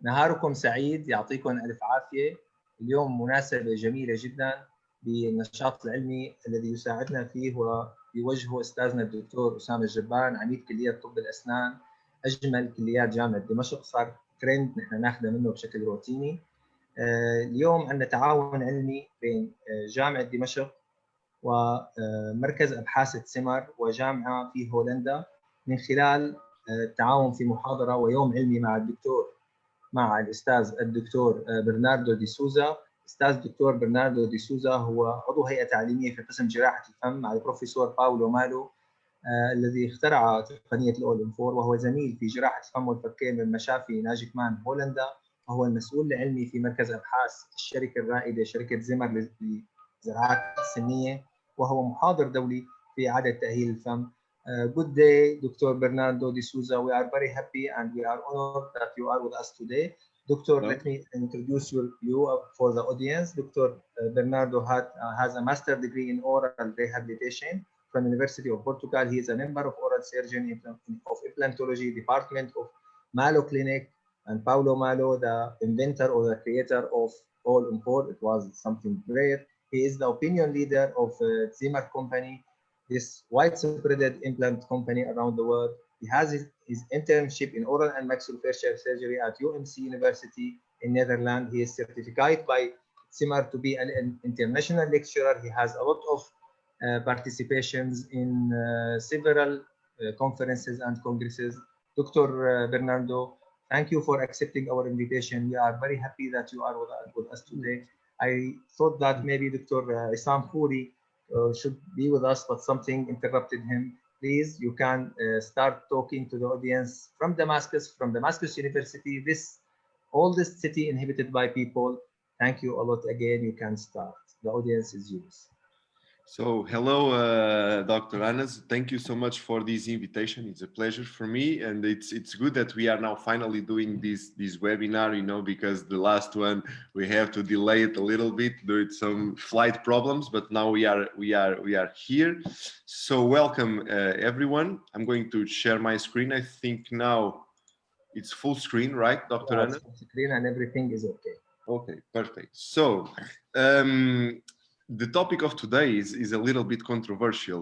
نهاركم سعيد، يعطيكم ألف عافية. اليوم مناسبة جميلة جدا بالنشاط العلمي الذي يساعدنا فيه ويوجهه أستاذنا الدكتور اسامة الجبان، عميد كلية طب الأسنان، أجمل كليات جامعة دمشق، صار ترند نحن ناخذه منه بشكل روتيني. اليوم عندنا تعاون علمي بين جامعة دمشق ومركز أبحاث تسمر وجامعة في هولندا، من خلال التعاون في محاضرة ويوم علمي مع الدكتور، مع الأستاذ الدكتور برناردو دي سوزا. الأستاذ الدكتور برناردو دي سوزا هو عضو هيئة تعليمية في قسم جراحة الفم مع البروفيسور باولو مالو الذي اخترع تقنية الأول إن 4، وهو زميل في جراحة الفم والفكين من مشافي ناجكمان هولندا، وهو المسؤول العلمي في مركز أبحاث الشركة الرائدة شركة زمر للزراعات السنية، وهو محاضر دولي في إعادة تأهيل الفم. Good day, Dr. Bernardo de Souza. We are very happy and we are honored that you are with us today. Doctor, let me introduce you for the audience. Dr. Bernardo has a master's degree in oral rehabilitation from the University of Portugal. He is a member of oral surgery of implantology department of Malo Clinic, and Paulo Malo, the inventor or the creator of All in 4. It was something great. He is the opinion leader of Zimmer Company, this widespread implant company around the world. He has his internship in oral and maxillofacial surgery at UMC University in Netherlands. He is certified by Zimmer to be an international lecturer. He has a lot of participations in several conferences and congresses. Dr. Bernardo, thank you for accepting our invitation. We are very happy that you are with us today. I thought that maybe Dr. Isam Khouri should be with us, but something interrupted him. Please, you can start talking to the audience from Damascus University, this oldest city inhabited by people. Thank you a lot again. You can start. The audience is yours. So, hello, Dr. Anas. Thank you so much for this invitation. It's a pleasure for me, and it's good that we are now finally doing this webinar. You know, because the last one we have to delay it a little bit due to some flight problems, but now we are here. So, welcome everyone. I'm going to share my screen. I think now it's full screen, right, Dr. Anas? Full screen and everything is okay. Okay, perfect. So. The topic of today is a little bit controversial.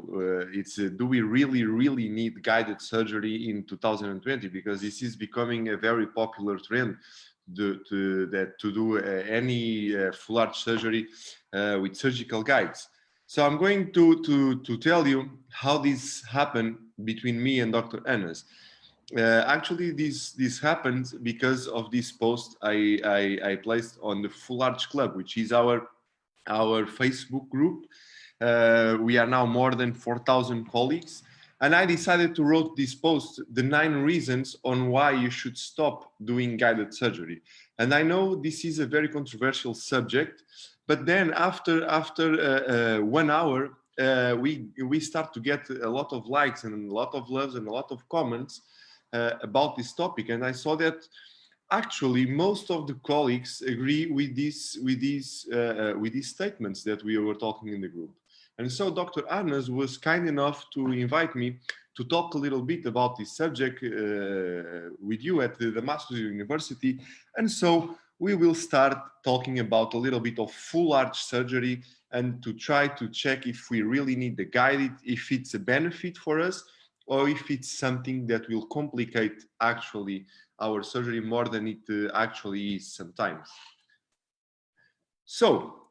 It's do we really need guided surgery in 2020? Because this is becoming a very popular trend to do any full arch surgery with surgical guides. So I'm going to tell you how this happened between me and Dr. Anas. Actually, this happened because of this post I placed on the Full Arch Club, which is our Facebook group. We are now more than 4,000 colleagues, and I decided to write this post, the 9 reasons on why you should stop doing guided surgery. And I know this is a very controversial subject, but then after 1 hour, we start to get a lot of likes and a lot of loves and a lot of comments about this topic, and I saw that actually most of the colleagues agree with these statements that we were talking in the group. And so Dr. Anas was kind enough to invite me to talk a little bit about this subject with you at the Damascus University. And so we will start talking about a little bit of full arch surgery and to try to check if we really need the guided, if it's a benefit for us, or if it's something that will complicate actually our surgery more than it actually is sometimes. So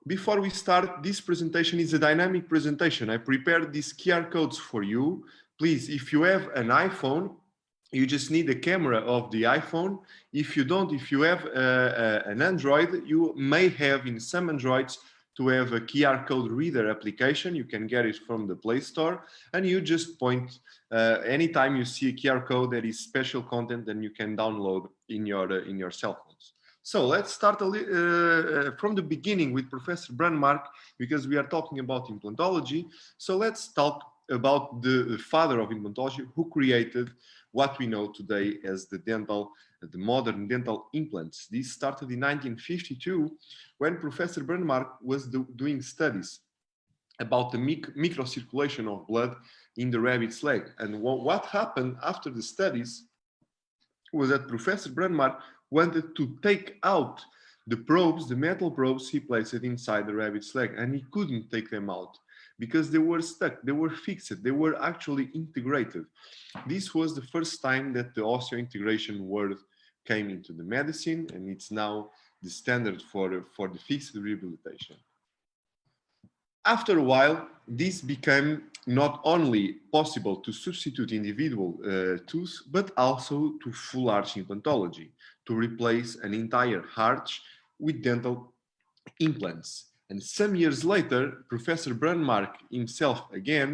before we start, this presentation is a dynamic presentation. I prepared these QR codes for you. Please, if you have an iPhone, you just need the camera of the iPhone. If you don't, if you have an Android, you may have in some Androids to have a QR code reader application. You can get it from the Play Store, and you just point anytime you see a QR code that is special content, then you can download in your cell phones. So let's start from the beginning with Professor Brandmark, because we are talking about implantology. So let's talk about the father of implantology, who created what we know today as the modern dental implants. This started in 1952 when Professor Brandmark was doing studies about the microcirculation of blood in the rabbit's leg. And what happened after the studies was that Professor Brandmark wanted to take out the probes, the metal probes he placed inside the rabbit's leg, and he couldn't take them out because they were stuck, they were fixed, they were actually integrated. This was the first time that the osseointegration word came into the medicine, and it's now the standard for the fixed rehabilitation. After a while, this became not only possible to substitute individual tooth, but also to full arch implantology, to replace an entire arch with dental implants. And some years later, Professor Brunmark himself again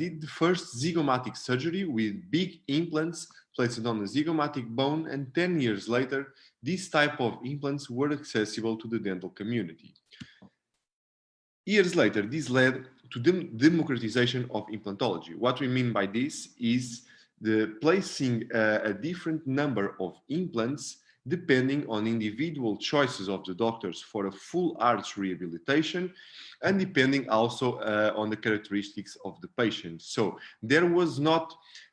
did the first zygomatic surgery with big implants placed on the zygomatic bone, and 10 years later, this type of implants were accessible to the dental community. Years later, this led to the democratization of implantology. What we mean by this is the placing a different number of implants depending on individual choices of the doctors for a full arch rehabilitation, and depending also on the characteristics of the patient. So there was not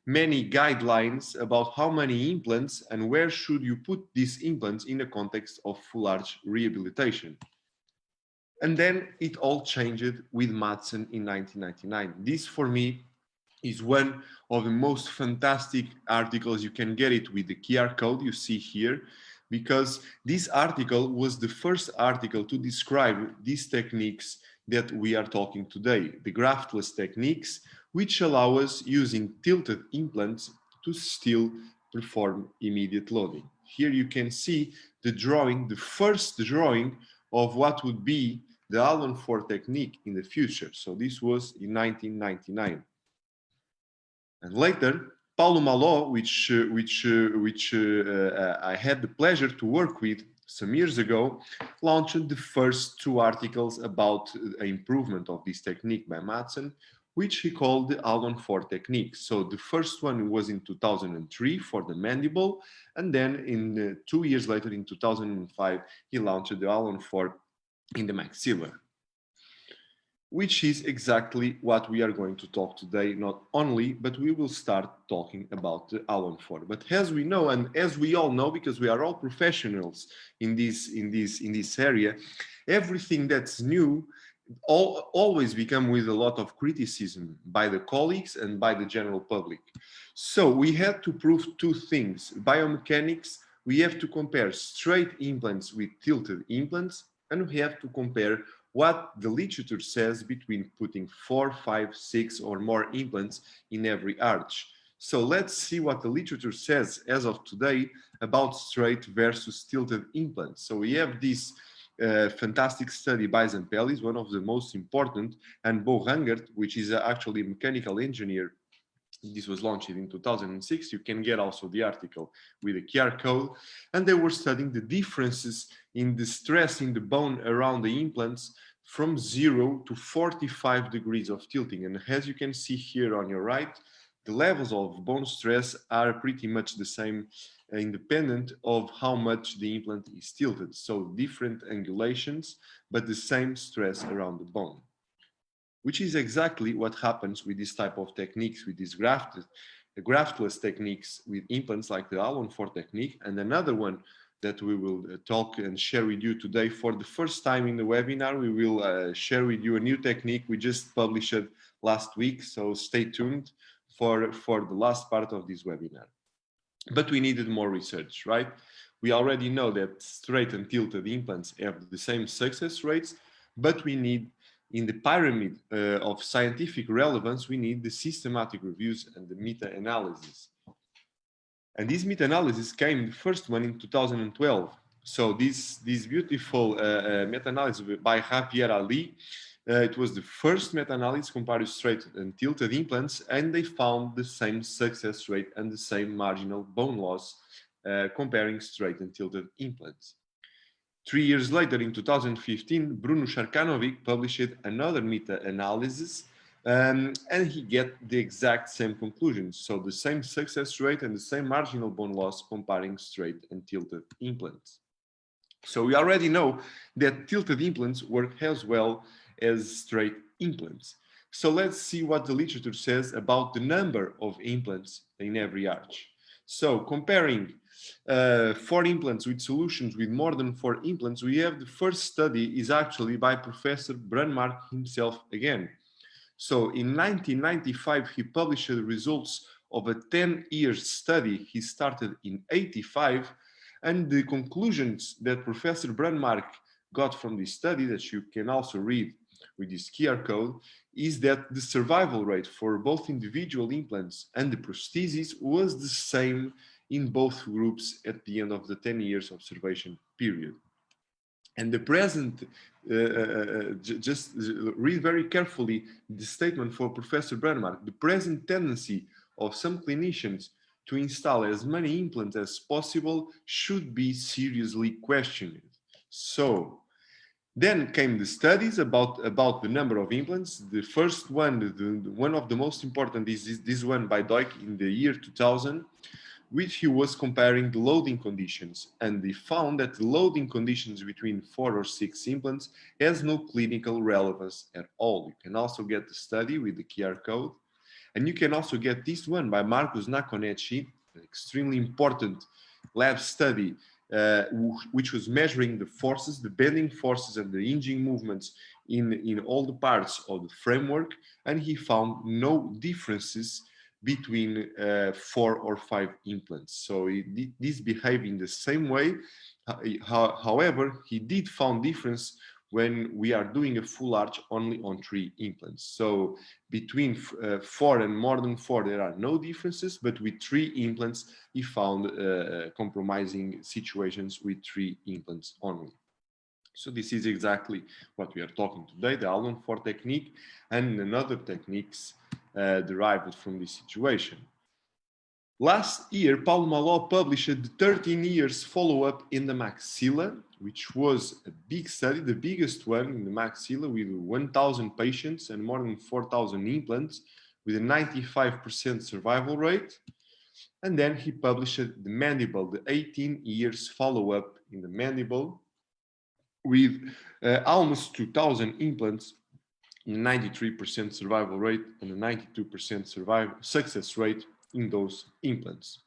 many guidelines about how many implants and where should you put these implants in the context of full arch rehabilitation. And then it all changed with Madsen in 1999. This, for me, is one of the most fantastic articles. You can get it with the QR code you see here, because this article was the first article to describe these techniques that we are talking today, the graftless techniques, which allow us, using tilted implants, to still perform immediate loading. Here you can see the drawing, the first drawing of what would be the Allen 4 technique in the future. So this was in 1999. And later, Paulo Malò, which I had the pleasure to work with some years ago, launched the first 2 articles about improvement of this technique by Madsen, which he called the Allen 4 technique. So the first one was in 2003 for the mandible, and then in 2 years later, in 2005, he launched the Allen 4 in the maxilla, which is exactly what we are going to talk today, not only, but we will start talking about the Allen 4. But as we know, and as we all know, because we are all professionals in this area, everything that's new always become with a lot of criticism by the colleagues and by the general public. So we had to prove 2 things. Biomechanics, we have to compare straight implants with tilted implants, and we have to compare what the literature says between putting 4, 5, 6 or more implants in every arch. So let's see what the literature says as of today about straight versus tilted implants. So we have this fantastic study by Zampellis, one of the most important, and Bo Rangert, which is actually a mechanical engineer. This was launched in 2006. You can get also the article with a QR code. And they were studying the differences in the stress in the bone around the implants from 0 to 45 degrees of tilting. And as you can see here on your right, the levels of bone stress are pretty much the same, independent of how much the implant is tilted. So different angulations, but the same stress around the bone, which is exactly what happens with this type of techniques, with these graftless techniques with implants like the Allen 4 technique. And another one that we will talk and share with you today for the first time in the webinar, we will share with you a new technique we just published last week. So stay tuned for the last part of this webinar. But we needed more research, right? We already know that straight and tilted implants have the same success rates, but we need, in the pyramid of scientific relevance, we need the systematic reviews and the meta-analysis. And this meta-analysis came, the first one, in 2012. So this beautiful meta-analysis by Javier Ali, it was the first meta-analysis comparing straight and tilted implants, and they found the same success rate and the same marginal bone loss comparing straight and tilted implants. 3 years later, in 2015, Bruno Sharkanovic published another meta-analysis, and he get the exact same conclusions. So the same success rate and the same marginal bone loss comparing straight and tilted implants. So we already know that tilted implants work as well as straight implants. So let's see what the literature says about the number of implants in every arch. So comparing 4 implants with solutions with more than 4 implants, we have the first study is actually by Professor Brandmark himself again. So in 1995, he published the results of a 10-year study he started in 85, and the conclusions that Professor Brandmark got from this study, that you can also read with this QR code, is that the survival rate for both individual implants and the prosthesis was the same in both groups at the end of the 10 years observation period. And the present, just read very carefully the statement for Professor Brandmark, the present tendency of some clinicians to install as many implants as possible should be seriously questioned. So then came the studies about the number of implants. The first one, one of the most important is this one by Doig in the year 2000, which he was comparing the loading conditions, and they found that the loading conditions between 4 or 6 implants has no clinical relevance at all. You can also get the study with the QR code, and you can also get this one by Marcus Nakoneci, an extremely important lab study, which was measuring the forces, the bending forces and the hinging movements in all the parts of the framework, and he found no differences between 4 or 5 implants. So these behave in the same way. However, he did found difference when we are doing a full arch only on 3 implants. So between 4 and more than 4, there are no differences, but with 3 implants, he found compromising situations with 3 implants only. So this is exactly what we are talking today, the Allen-4 technique and another techniques derived from this situation. Last year, Paulo Maló published the 13 years follow-up in the maxilla, which was a big study, the biggest one in the maxilla, with 1,000 patients and more than 4,000 implants, with a 95% survival rate. And then he published the mandible, the 18 years follow-up in the mandible, with almost 2,000 implants, a 93% survival rate and a 92% success rate in those implants.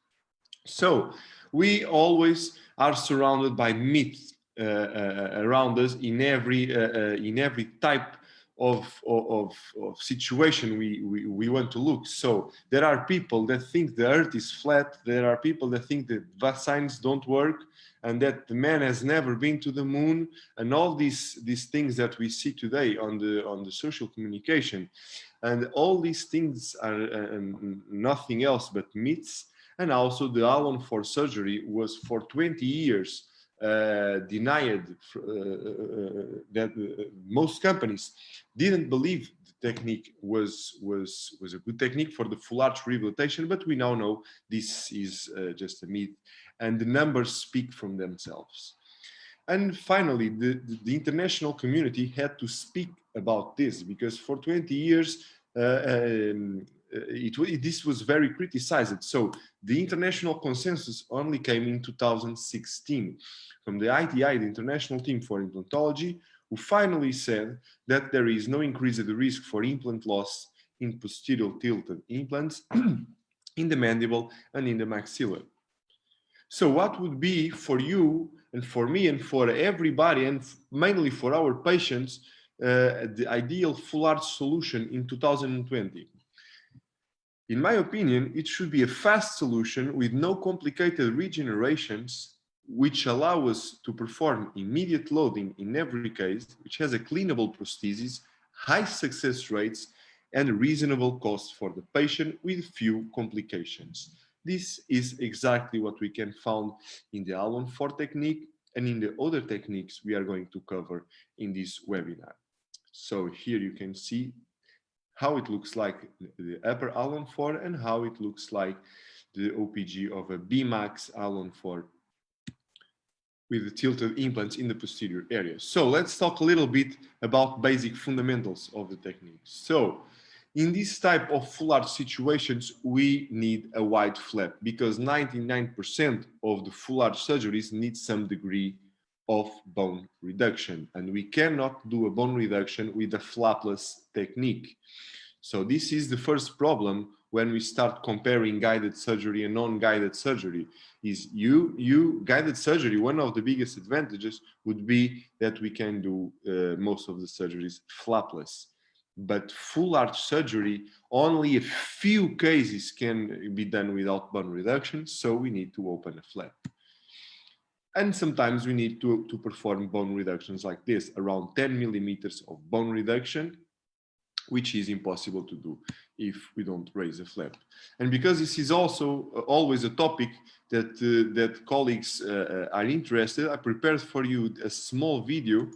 So we always are surrounded by myths around us in every type of situation we want to look. So there are people that think the earth is flat, there are people that think that vaccines don't work, and that the man has never been to the moon, and all these things that we see today on the social communication. And all these things are nothing else but myths. And also the Allen-4 surgery was for 20 years denied, that most companies didn't believe the technique was a good technique for the full arch rehabilitation, but we now know this is just a myth, and the numbers speak from themselves. And finally, the international community had to speak about this, because for 20 years this was very criticized. So the international consensus only came in 2016 from the ITI, the International Team for Implantology, who finally said that there is no increase of the risk for implant loss in posterior tilted implants in the mandible and in the maxilla. So what would be for you and for me and for everybody, and mainly for our patients, the ideal full arch solution in 2020? In my opinion, it should be a fast solution with no complicated regenerations, which allow us to perform immediate loading in every case, which has a cleanable prosthesis, high success rates, and a reasonable cost for the patient with few complications. This is exactly what we can find in the Allen-4 technique and in the other techniques we are going to cover in this webinar. So here you can see how it looks like the upper Allen-4 and how it looks like the OPG of a B-Max Allen-4 with the tilted implants in the posterior area. So let's talk a little bit about basic fundamentals of the technique. So in this type of full arch situations, we need a wide flap, because 99% of the full arch surgeries need some degree of bone reduction, and we cannot do a bone reduction with a flapless technique. So this is the first problem when we start comparing guided surgery and non-guided surgery is guided surgery, one of the biggest advantages would be that we can do most of the surgeries flapless. But full arch surgery, only a few cases can be done without bone reduction, so we need to open a flap. And sometimes we need to perform bone reductions like this, around 10 millimeters of bone reduction, which is impossible to do if we don't raise a flap. And because this is also always a topic that colleagues are interested, I prepared for you a small video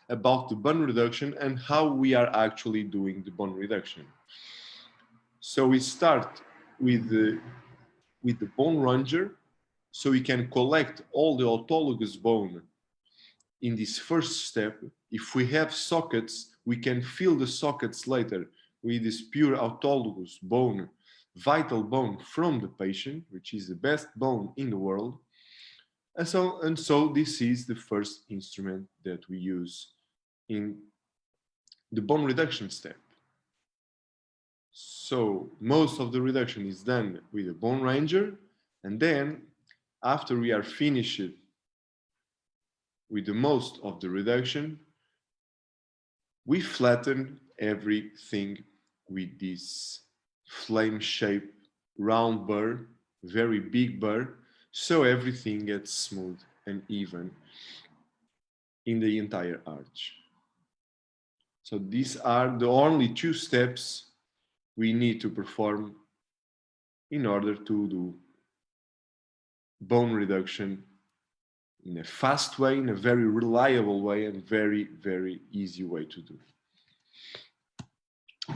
about the bone reduction and how we are actually doing the bone reduction. So we start with the bone ranger, so we can collect all the autologous bone in this first step. If we have sockets, we can fill the sockets later with this pure autologous bone, vital bone from the patient, which is the best bone in the world. And so this is the first instrument that we use in the bone reduction step. So most of the reduction is done with a bone ranger, and then after we are finished with the most of the reduction, we flatten everything with this flame-shaped round burr, very big burr, so everything gets smooth and even in the entire arch. So these are the only two steps we need to perform in order to do bone reduction in a fast way, in a very reliable way, and very, very easy way to do.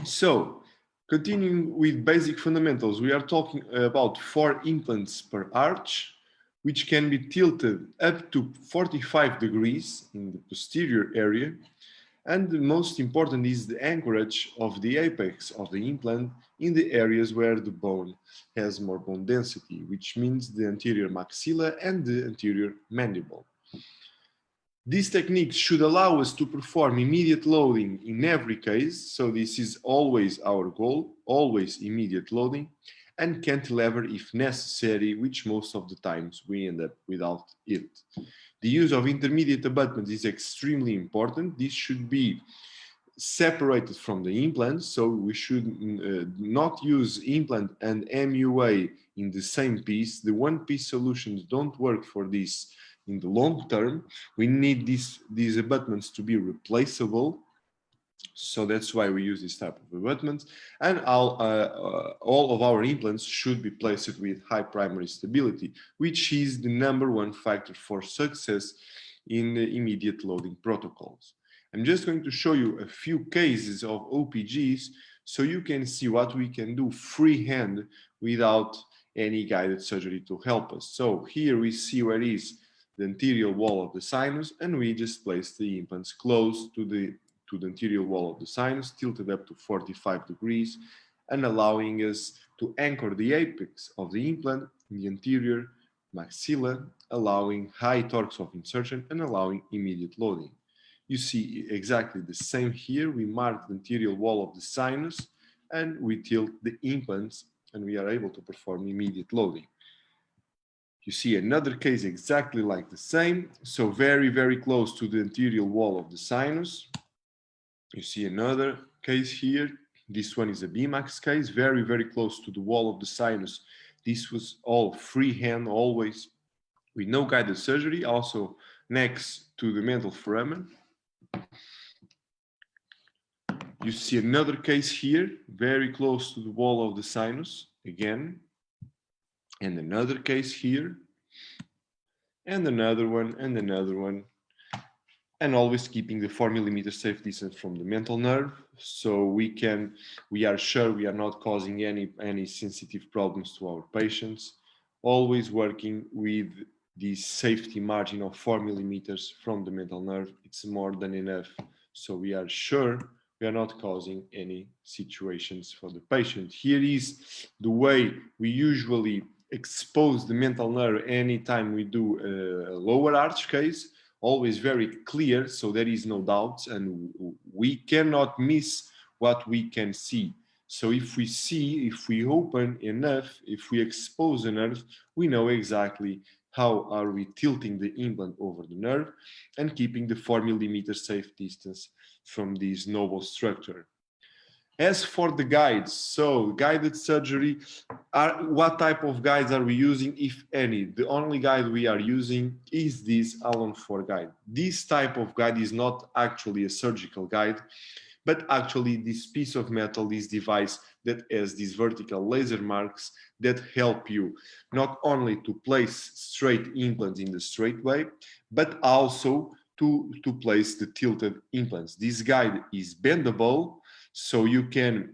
So, continuing with basic fundamentals, we are talking about 4 implants per arch, which can be tilted up to 45 degrees in the posterior area. And the most important is the anchorage of the apex of the implant in the areas where the bone has more bone density, which means the anterior maxilla and the anterior mandible. These techniques should allow us to perform immediate loading in every case, so this is always our goal, always immediate loading, and cantilever if necessary, which most of the times we end up without it. The use of intermediate abutment is extremely important. This should be separated from the implant, so we should not use implant and MUA in the same piece. The one-piece solutions don't work for this in the long term. We need these abutments to be replaceable, so that's why we use this type of abutments. And all of our implants should be placed with high primary stability, which is the #1 factor for success in the immediate loading protocols. I'm just going to show you a few cases of OPGs so you can see what we can do freehand without any guided surgery to help us. So here we see where is the anterior wall of the sinus, and we just place the implants close to the anterior wall of the sinus, tilted up to 45 degrees, and allowing us to anchor the apex of the implant in the anterior maxilla, allowing high torques of insertion and allowing immediate loading. You see exactly the same here. We mark the anterior wall of the sinus and we tilt the implants and we are able to perform immediate loading. You see another case exactly like the same. So very, very close to the anterior wall of the sinus. You see another case here. This one is a BMAX case, very, very close to the wall of the sinus. This was all freehand, always with no guided surgery, also next to the mental foramen. You see another case here, very close to the wall of the sinus, again. And another case here. And another one, and another one. And always keeping the 4 millimeter safe distance from the mental nerve, so we are sure we are not causing any sensitive problems to our patients. Always working with this safety margin of 4 millimeters from the mental nerve. It's more than enough, so we are sure we are not causing any situations for the patient. Here is the way we usually expose the mental nerve anytime we do a lower arch case. Always very clear, so there is no doubt, and we cannot miss what we can see. So if we see, if we open enough, if we expose the nerve, we know exactly how are we tilting the implant over the nerve and keeping the 4 millimeter safe distance from this noble structure. As for the guides, so guided surgery, what type of guides are we using, if any? The only guide we are using is this Allen 4 guide. This type of guide is not actually a surgical guide, but actually this piece of metal, this device that has these vertical laser marks that help you not only to place straight implants in the straight way, but also to place the tilted implants. This guide is bendable, so you can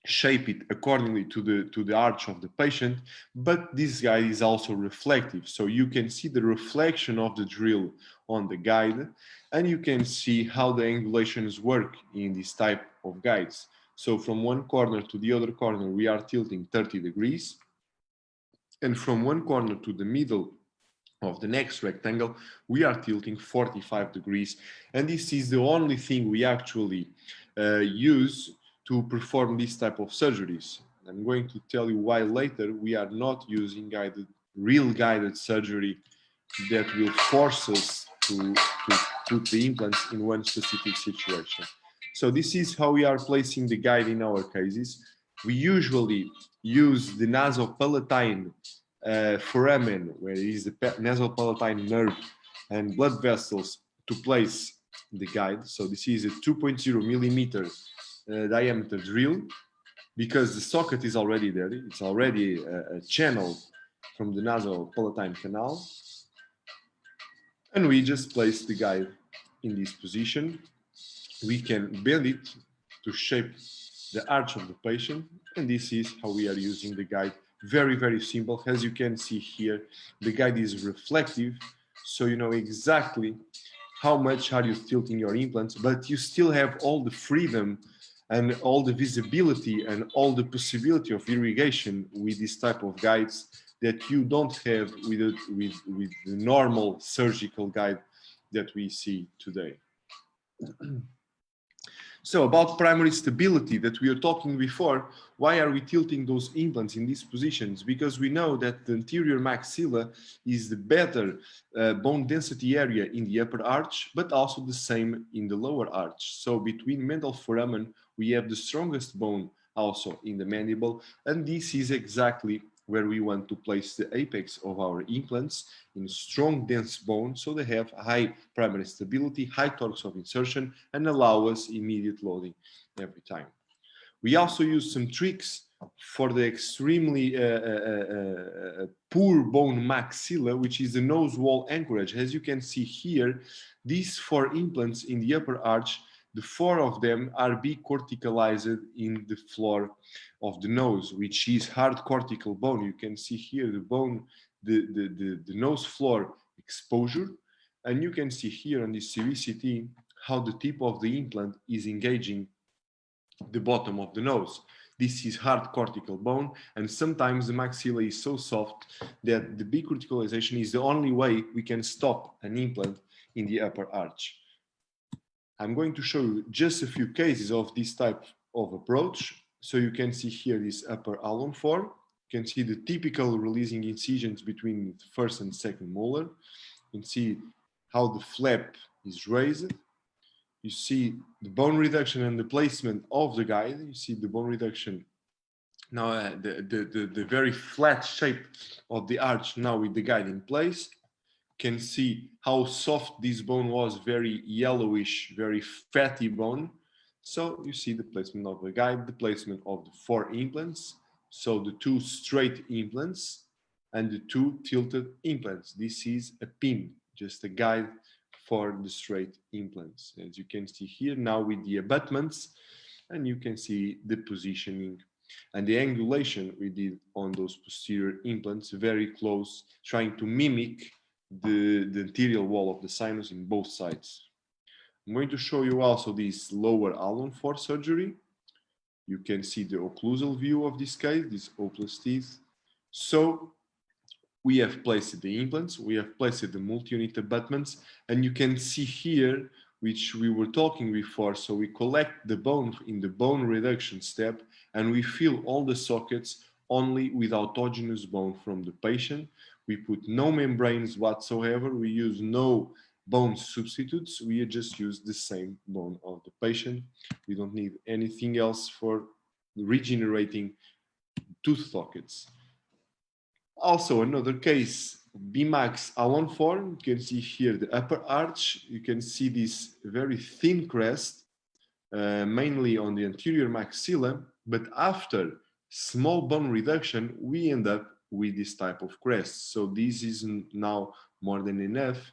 shape it accordingly to the arch of the patient, but this guide is also reflective, so you can see the reflection of the drill on the guide, and you can see how the angulations work in this type of guides. So from one corner to the other corner, we are tilting 30 degrees, and from one corner to the middle of the next rectangle, we are tilting 45 degrees, and this is the only thing we actually use to perform this type of surgeries. I'm going to tell you why later. We are not using real guided surgery that will force us to put the implants in one specific situation. So this is how we are placing the guide in our cases. We usually use the nasopalatine foramen, where is the nasopalatine nerve and blood vessels, to place the guide. So this is a 2.0 millimeter diameter drill, because the socket is already there. It's already a channel from the nasopalatine canal. And we just place the guide in this position. We can bend it to shape the arch of the patient. And this is how we are using the guide. Very, very simple. As you can see here, the guide is reflective, so you know exactly how much are you tilting your implants, but you still have all the freedom and all the visibility and all the possibility of irrigation with this type of guides that you don't have with the normal surgical guide that we see today. So about primary stability that we were talking before, why are we tilting those implants in these positions? Because we know that the anterior maxilla is the better bone density area in the upper arch, but also the same in the lower arch. So between mental foramen, we have the strongest bone also in the mandible, and this is exactly where we want to place the apex of our implants, in strong, dense bone, so they have high primary stability, high torques of insertion, and allow us immediate loading every time. We also use some tricks for the extremely poor bone maxilla, which is the nose wall anchorage. As you can see here, these 4 implants in the upper arch, the 4 of them are bicorticalized in the floor of the nose, which is hard cortical bone. You can see here the bone, the nose floor exposure, and you can see here on this Cbct how the tip of the implant is engaging the bottom of the nose. This is hard cortical bone, and sometimes the maxilla is so soft that the bicorticalization is the only way we can stop an implant in the upper arch. I'm going to show you just a few cases of this type of approach. So you can see here this upper Allen 4. You can see the typical releasing incisions between the first and second molar. You can see how the flap is raised. You see the bone reduction and the placement of the guide. You see the bone reduction now, the very flat shape of the arch now with the guide in place. Can see how soft this bone was, very yellowish, very fatty bone. So you see the placement of the guide, the placement of the 4 implants. So the 2 straight implants and the 2 tilted implants. This is a pin, just a guide for the straight implants. As you can see here now with the abutments, and you can see the positioning and the angulation we did on those posterior implants, very close, trying to mimic the anterior wall of the sinus in both sides. I'm going to show you also this lower Allen 4 surgery. You can see the occlusal view of this case, this O plus teeth. So we have placed the implants, we have placed the multi-unit abutments, and you can see here, which we were talking before, so we collect the bone in the bone reduction step, and we fill all the sockets only with autogenous bone from the patient. We put no membranes whatsoever. We use no bone substitutes. We just use the same bone of the patient. We don't need anything else for regenerating tooth sockets. Also, another case, BMAX Alon form. You can see here the upper arch. You can see this very thin crest, mainly on the anterior maxilla. But after small bone reduction, we end up with this type of crest. So this is now more than enough,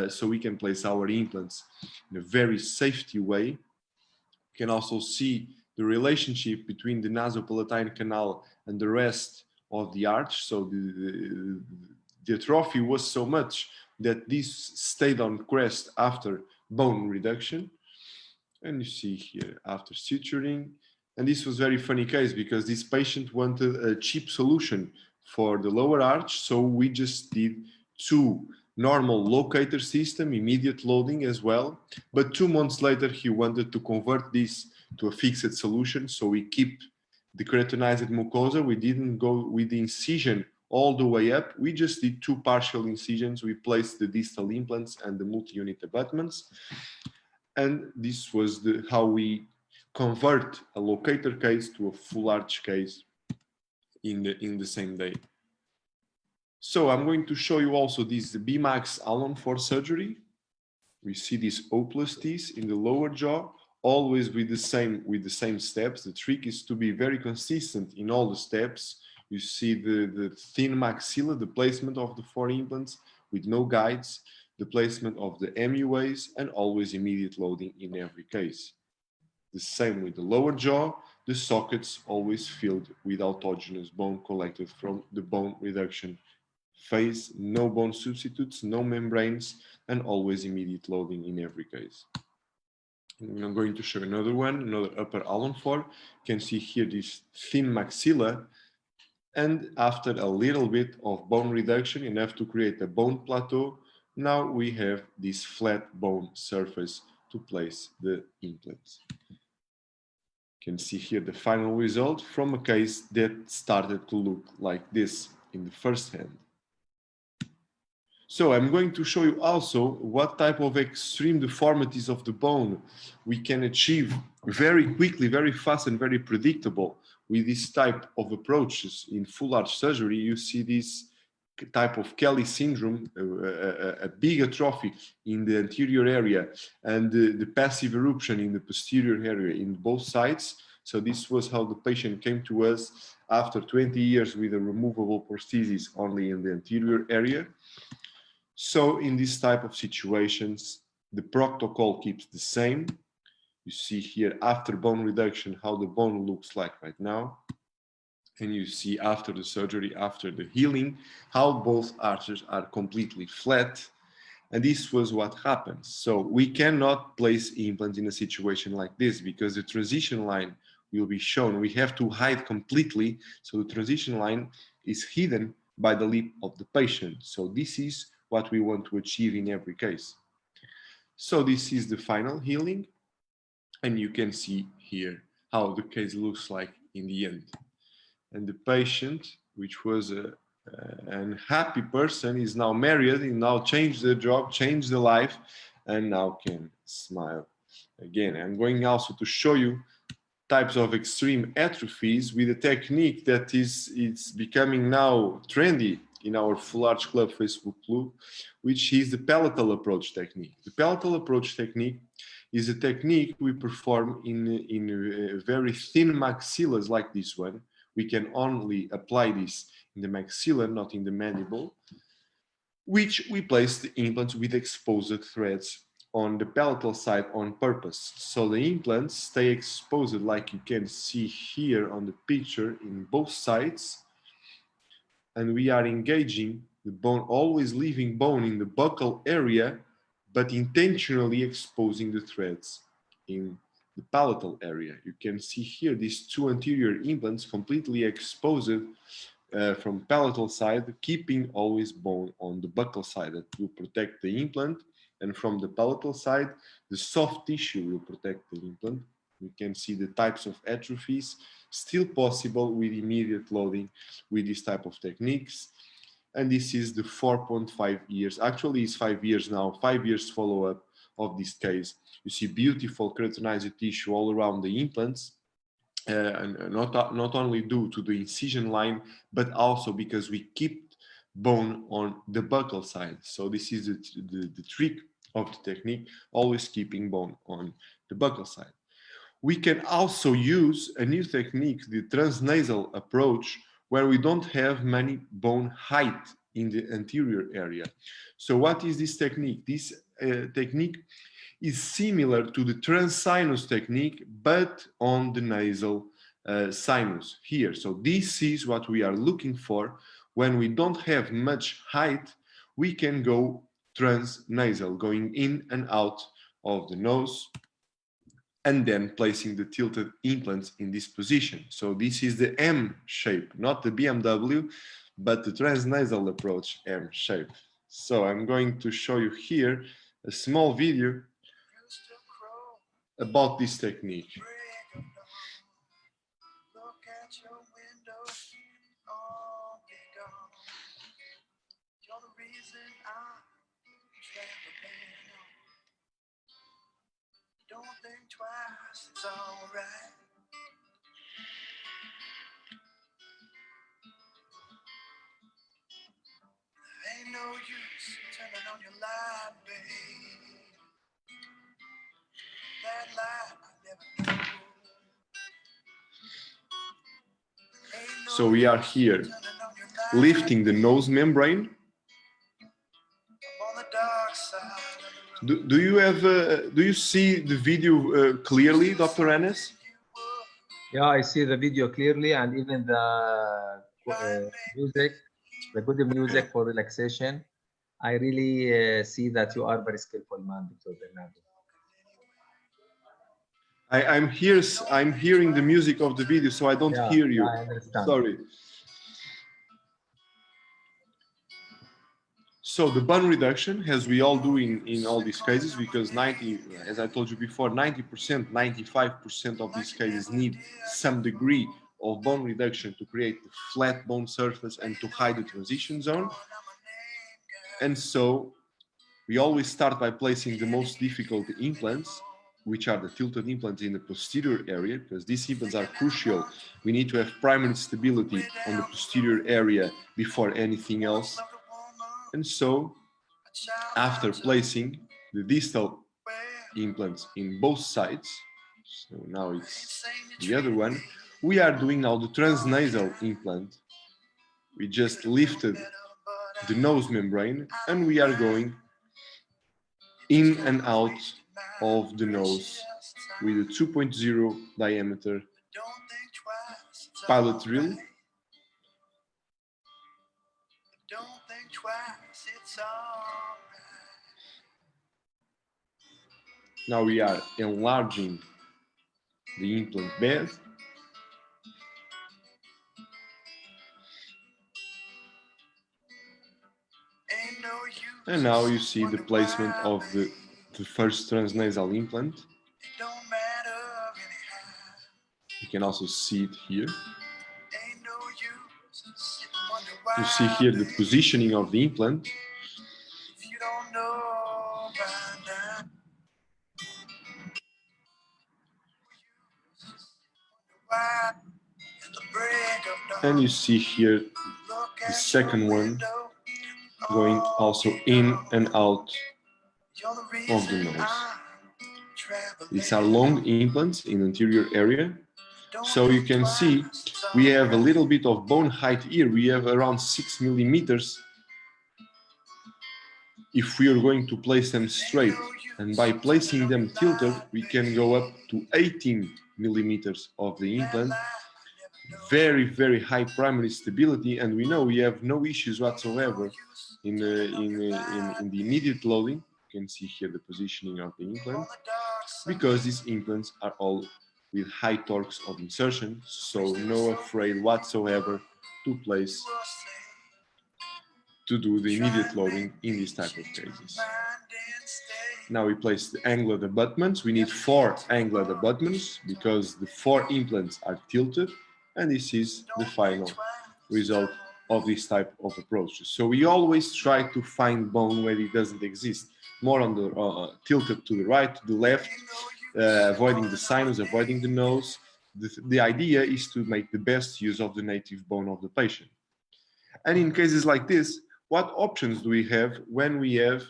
so we can place our implants in a very safety way. You can also see the relationship between the nasopalatine canal and the rest of the arch. So the atrophy was so much that this stayed on crest after bone reduction. And you see here after suturing. And this was a very funny case because this patient wanted a cheap solution for the lower arch. So we just did two normal locator system, immediate loading as well. But 2 months later, he wanted to convert this to a fixed solution. So we keep the keratinized mucosa. We didn't go with the incision all the way up. We just did two partial incisions. We placed the distal implants and the multi-unit abutments. And this was how we convert a locator case to a full arch case in the same day. So I'm going to show you also this BMAX Alon for surgery. We see these O plus T's in the lower jaw, always with the same steps. The trick is to be very consistent in all the steps. You see the thin maxilla, the placement of the 4 implants with no guides, the placement of the MUAs, and always immediate loading in every case. The same with the lower jaw, the sockets always filled with autogenous bone collected from the bone reduction phase, no bone substitutes, no membranes, and always immediate loading in every case. And I'm going to show another one, another upper Alon 4. You can see here this thin maxilla, and after a little bit of bone reduction, enough to create a bone plateau, now we have this flat bone surface to place the implants. You can see here the final result from a case that started to look like this in the first hand. So I'm going to show you also what type of extreme deformities of the bone we can achieve very quickly, very fast, and very predictable with this type of approaches in full arch surgery. You see this type of Kelly syndrome, a big atrophy in the anterior area and the passive eruption in the posterior area in both sides. So this was how the patient came to us after 20 years with a removable prosthesis only in the anterior area. So in this type of situations, the protocol keeps the same. You see here after bone reduction how the bone looks like right now. And you see after the surgery, after the healing, how both arches are completely flat. And this was what happens. So we cannot place implants in a situation like this because the transition line will be shown. We have to hide completely. So the transition line is hidden by the lip of the patient. So this is what we want to achieve in every case. So this is the final healing. And you can see here how the case looks like in the end. And the patient, which was an unhappy person, is now married, and now changed the job, changed the life, and now can smile again. I'm going also to show you types of extreme atrophies with a technique that is becoming now trendy in our Full Arch Club Facebook group, which is the palatal approach technique. The palatal approach technique is a technique we perform in very thin maxillas like this one. We can only apply this in the maxilla, not in the mandible, which we place the implants with exposed threads on the palatal side on purpose. So the implants stay exposed like you can see here on the picture in both sides. And we are engaging the bone, always leaving bone in the buccal area, but intentionally exposing the threads in the palatal area. You can see here these two anterior implants completely exposed from palatal side, keeping always bone on the buccal side that will protect the implant. And from the palatal side, the soft tissue will protect the implant, We can see the types of atrophies still possible with immediate loading with this type of techniques. And this is the 4.5 years. Actually, it's 5 years now, 5 years follow-up of this case. You see beautiful keratinized tissue all around the implants, and not only due to the incision line, but also because we keep bone on the buccal side. So this is the trick of the technique, always keeping bone on the buccal side. We can also use a new technique, the Trans-Nasal Approach, where we don't have many bone height in the anterior area. So what is this technique? This technique is similar to the transsinus technique, but on the nasal sinus here. So this is what we are looking for. When we don't have much height, we can go transnasal, going in and out of the nose, and then placing the tilted implants in this position. So this is the M shape, not the BMW, but the transnasal approach M shape. So I'm going to show you here a small video about this technique. Don't think twice, it's all right. There ain't no use turning on your light, babe. That light I never knew. So we are here lifting the nose membrane. On the dark side. Do you see the video clearly, Dr. Enes? Yeah, I see the video clearly, and even the music, the good music for relaxation. I really see that you are very skillful man, Dr. Bernardo. I'm hearing the music of the video, so I don't hear you. I understand. Sorry. So the bone reduction, as we all do in all these cases, because 90, as I told you before, 90%, 95% of these cases need some degree of bone reduction to create the flat bone surface and to hide the transition zone. And so we always start by placing the most difficult implants, which are the tilted implants in the posterior area, because these implants are crucial. We need to have primary stability on the posterior area before anything else. And so, after placing the distal implants in both sides, so now it's the other one, we are doing now the transnasal implant. We just lifted the nose membrane and we are going in and out of the nose with a 2.0 diameter pilot drill. Now we are enlarging the implant bed. And now you see the placement of the first transnasal implant. You can also see it here. You see here the positioning of the implant. And you see here the second one going also in and out of the nose. These are long implants in the anterior area. So you can see we have a little bit of bone height here. We have around 6 millimeters if we are going to place them straight. And by placing them tilted, we can go up to 18 millimeters of the implant. Very, very high primary stability, and we know we have no issues whatsoever in the immediate loading. You can see here the positioning of the implant, because these implants are all with high torques of insertion, so no afraid whatsoever to do the immediate loading in this type of cases. Now we place the angular abutments. We need 4 angular abutments because the 4 implants are tilted, and this is the final result of this type of approaches. So we always try to find bone where it doesn't exist, more on the tilted to the right, to the left, avoiding the sinus, avoiding the nose. The idea is to make the best use of the native bone of the patient. And in cases like this, what options do we have when we have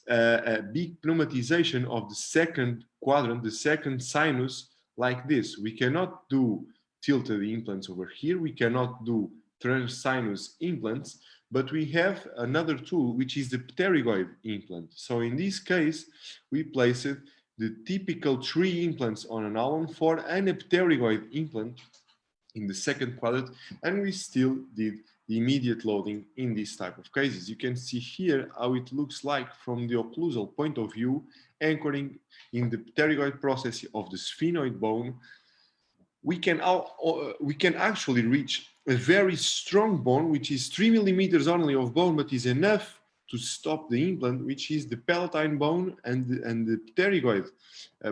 a big pneumatization of the second quadrant, the second sinus, like this? We cannot do tilted implants over here. We cannot do transsinus implants, but we have another tool, which is the pterygoid implant. So in this case, we place it the typical 3 implants on an Allen 4 and a pterygoid implant in the second quadrant, and we still did the immediate loading in this type of cases. You can see here how it looks like from the occlusal point of view, anchoring in the pterygoid process of the sphenoid bone. We can actually reach a very strong bone, which is 3 millimeters only of bone, but is enough to stop the implant, which is the palatine bone and the pterygoid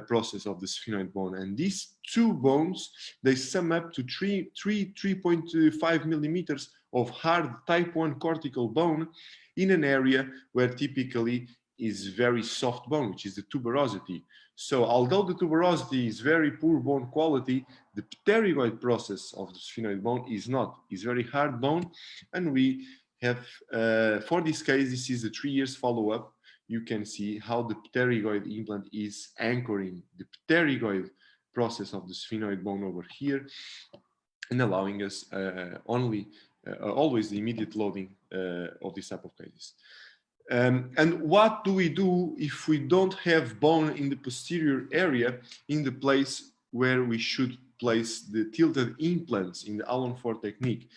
process of the sphenoid bone. And these 2 bones, they sum up to 3.5 millimeters of hard type 1 cortical bone in an area where typically is very soft bone, which is the tuberosity. So although the tuberosity is very poor bone quality, the pterygoid process of the sphenoid bone is not. It's very hard bone, and we have, for this case, this is a 3 years follow-up. You can see how the pterygoid implant is anchoring the pterygoid process of the sphenoid bone over here and allowing us always the immediate loading of this type of cases. And what do we do if we don't have bone in the posterior area in the place where we should place the tilted implants in the Allen 4 technique?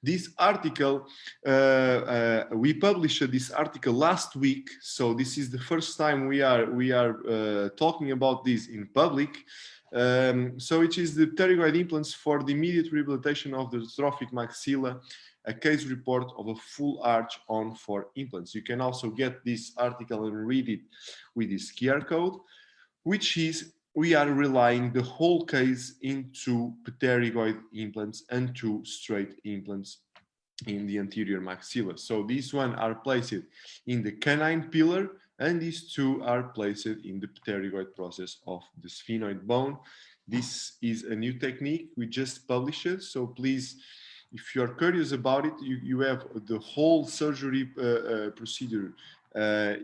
This article, we published this article last week, so this is the first time we are talking about this in public. So it is the pterygoid implants for the immediate rehabilitation of the trophic maxilla, a case report of a full arch on 4 implants. You can also get this article and read it with this QR code, which is we are relying the whole case into pterygoid implants and 2 straight implants in the anterior maxilla. So these 1 are placed in the canine pillar, and these 2 are placed in the pterygoid process of the sphenoid bone. This is a new technique. We just published it, so please, if you are curious about it, you have the whole surgery procedure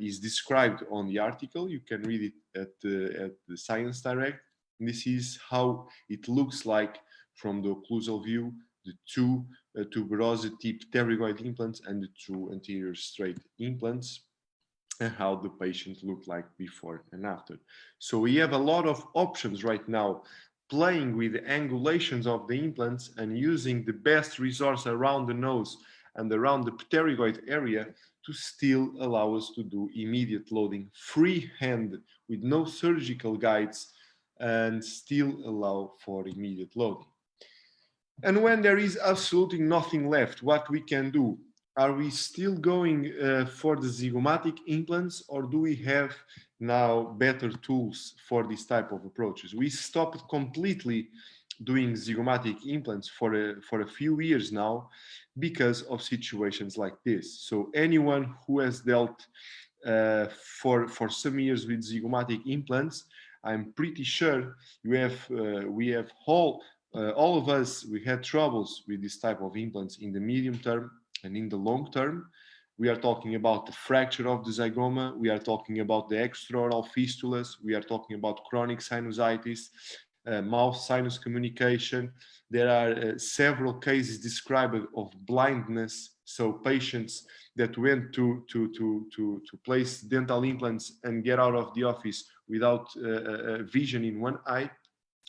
is described on the article. You can read it at the Science Direct. And this is how it looks like from the occlusal view, the 2 tuberosity pterygoid implants and the 2 anterior straight implants, and how the patient looked like before and after. So we have a lot of options right now, playing with the angulations of the implants and using the best resource around the nose and around the pterygoid area to still allow us to do immediate loading freehand with no surgical guides and still allow for immediate loading. And when there is absolutely nothing left, what we can do? Are we still going for the zygomatic implants, or do we have now better tools for this type of approaches? We stopped completely doing zygomatic implants for a few years now because of situations like this. So anyone who has dealt for some years with zygomatic implants, I'm pretty sure we have all of us, we had troubles with this type of implants in the medium term and in the long term. We are talking about the fracture of the zygoma. We are talking about the extraoral fistulas. We are talking about chronic sinusitis, mouth sinus communication. There are several cases described of blindness. So patients that went to place dental implants and get out of the office without vision in one eye.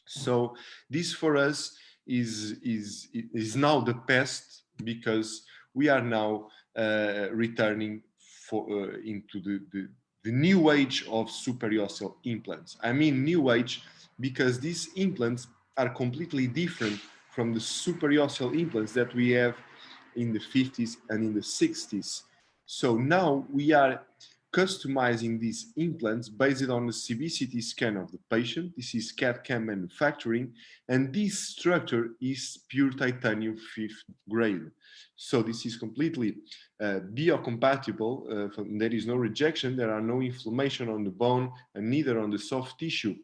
So this for us is now the past, because we are now returning into the new age of superossal implants. I mean new age because these implants are completely different from the superossal implants that we have in the 50s and in the 60s. So now we are customizing these implants based on the Cbct scan of the patient. This is CAD/CAM manufacturing, and this structure is pure titanium 5th grade. So this is completely biocompatible. There is no rejection, there are no inflammation on the bone, and neither on the soft tissue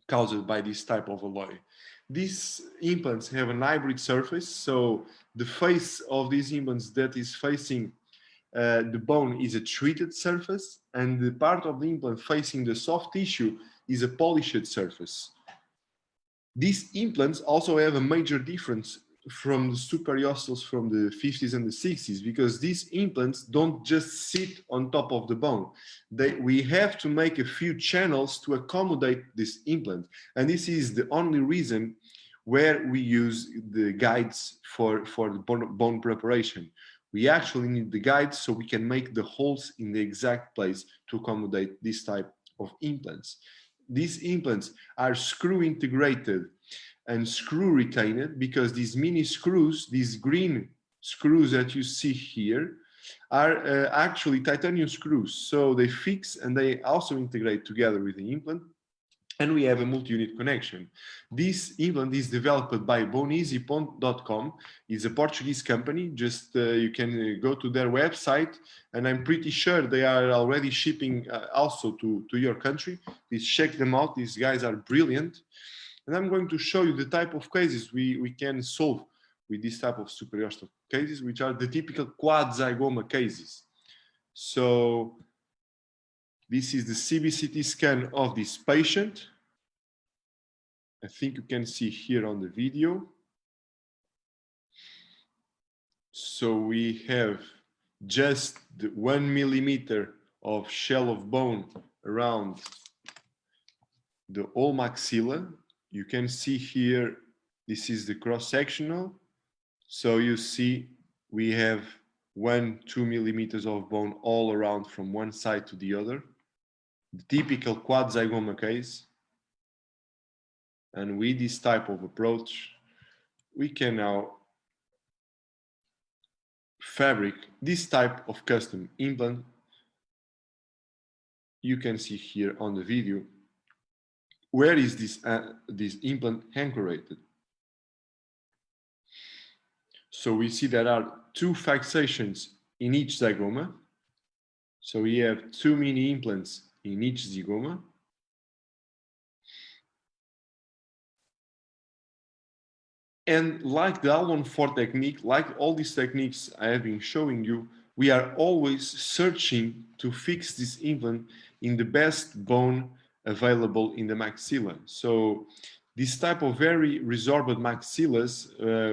caused by this type of alloy. These implants have an hybrid surface, so the face of these implants that is facing the bone is a treated surface, and the part of the implant facing the soft tissue is a polished surface. These implants also have a major difference from the superiossals from the 50s and the 60s, because these implants don't just sit on top of the bone. We have to make a few channels to accommodate this implant, and this is the only reason where we use the guides for the bone preparation. We actually need the guides so we can make the holes in the exact place to accommodate this type of implants. These implants are screw integrated and screw retained, because these mini screws, these green screws that you see here, are actually titanium screws. So they fix and they also integrate together with the implant, and we have a multi-unit connection. This implant is developed by boneeasy.com. It's a Portuguese company. Just you can go to their website, and I'm pretty sure they are already shipping also to your country. Please check them out. These guys are brilliant. And I'm going to show you the type of cases we can solve with this type of superiossal cases, which are the typical quad zygoma cases. So this is the Cbct scan of this patient. I think you can see here on the video. So we have just the 1 millimeter of shell of bone around the whole maxilla. You can see here, this is the cross-sectional. So you see we have 1-2 millimeters of bone all around from one side to the other. The typical quad zygoma case. And with this type of approach, we can now fabric this type of custom implant. You can see here on the video, where is this implant anchorated. So we see there are 2 fixations in each zygoma. So we have 2 mini implants in each zygoma. And like the L14 technique, like all these techniques I have been showing you, we are always searching to fix this implant in the best bone available in the maxilla. So this type of very resorbed maxillas,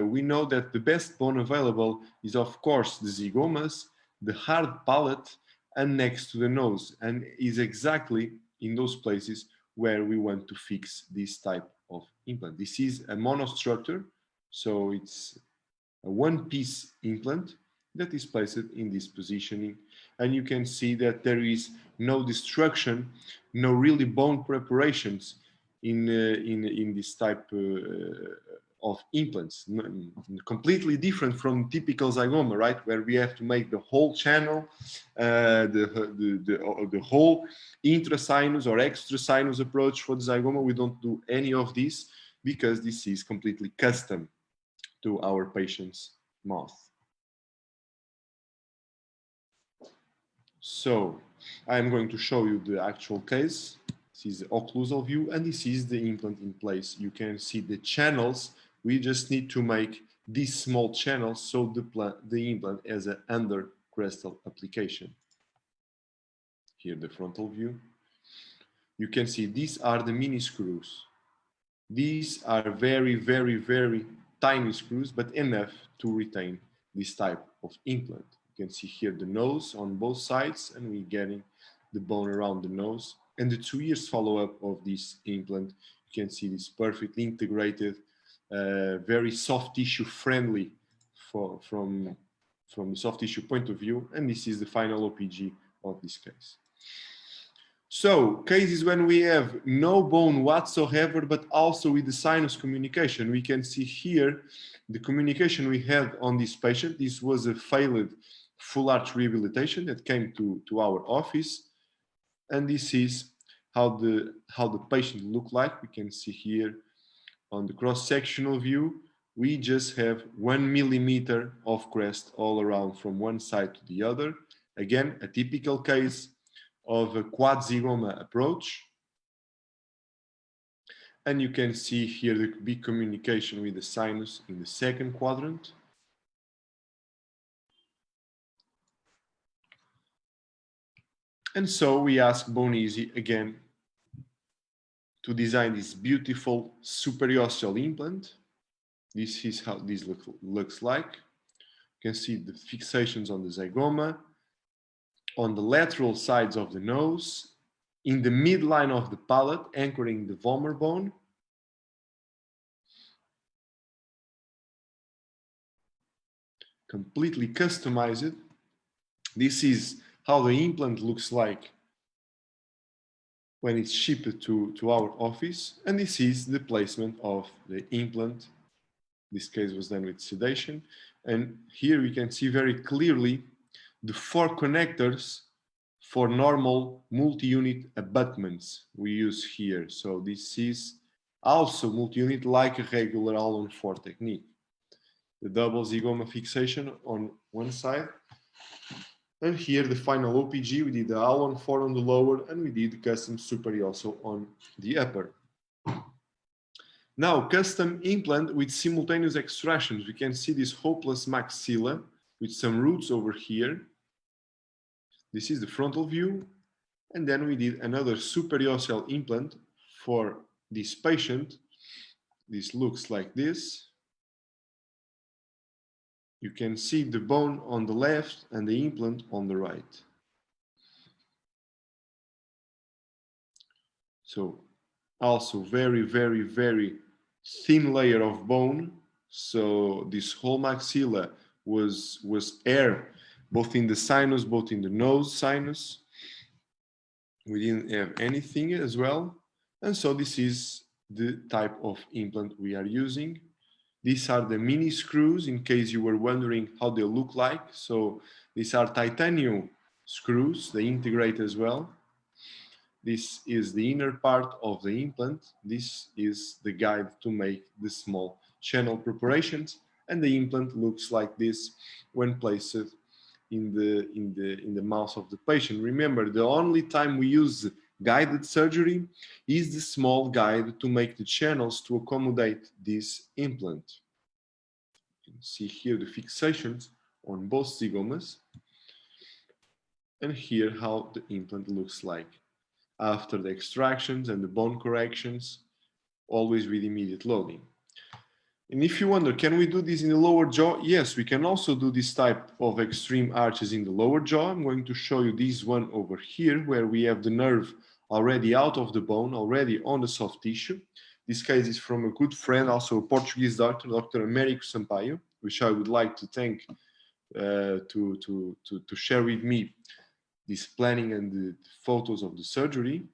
we know that the best bone available is, of course, the zygomas, the hard palate, and next to the nose, and is exactly in those places where we want to fix this type of implant. This is a monostructure, so it's a one-piece implant that is placed in this positioning, and you can see that there is no destruction, no really bone preparations in this type of implants. Completely different from typical zygoma, right, where we have to make the whole channel, the whole intrasinus or extrasinus approach for the zygoma. We don't do any of this because this is completely custom to our patient's mouth. So I'm going to show you the actual case. This is the occlusal view, and this is the implant in place. You can see the channels. We just need to make these small channels so the implant has an under-crestal application. Here the frontal view. You can see these are the mini screws. These are very, very, very tiny screws, but enough to retain this type of implant. You can see here the nose on both sides, and we're getting the bone around the nose. And the 2 years follow-up of this implant, you can see this perfectly integrated, very soft tissue friendly from the soft tissue point of view. And this is the final OPG of this case. So cases when we have no bone whatsoever, but also with the sinus communication. We can see here the communication we had on this patient. This was a failed full arch rehabilitation that came to our office. And this is how the patient looked like. We can see here on the cross-sectional view, we just have 1 millimeter of crest all around from one side to the other. Again, a typical case of a quad zygoma approach. And you can see here the big communication with the sinus in the second quadrant. And so we ask Boneezy again to design this beautiful superosseal implant. This is how this looks like. You can see the fixations on the zygoma, on the lateral sides of the nose, in the midline of the palate, anchoring the vomer bone. Completely customized. This is how the implant looks like when it's shipped to our office. And this is the placement of the implant. This case was done with sedation. And here we can see very clearly the 4 connectors for normal multi-unit abutments we use here. So this is also multi-unit like a regular all-on-4 technique. The double zygoma fixation on one side. And here the final OPG, we did the all-on-4 on the lower and we did the custom superiossal on the upper. Now, custom implant with simultaneous extractions. We can see this hopeless maxilla with some roots over here. This is the frontal view. And then we did another superiossal implant for this patient. This looks like this. You can see the bone on the left and the implant on the right. So also very, very, very thin layer of bone. So this whole maxilla was air, both in the sinus, both in the nose sinus. We didn't have anything as well. And so this is the type of implant we are using. These are the mini screws, in case you were wondering how they look like. So these are titanium screws, they integrate as well. This is the inner part of the implant. This is the guide to make the small channel preparations. And the implant looks like this when placed in the mouth of the patient. Remember, the only time we use guided surgery is the small guide to make the channels to accommodate this implant. You can see here the fixations on both zygomas. And here how the implant looks like after the extractions and the bone corrections, always with immediate loading. And if you wonder, can we do this in the lower jaw? Yes, we can also do this type of extreme arches in the lower jaw. I'm going to show you this one over here, where we have the nerve already out of the bone, already on the soft tissue. This case is from a good friend, also a Portuguese doctor, Dr. Américo Sampaio, which I would like to thank to share with me this planning and the photos of the surgery.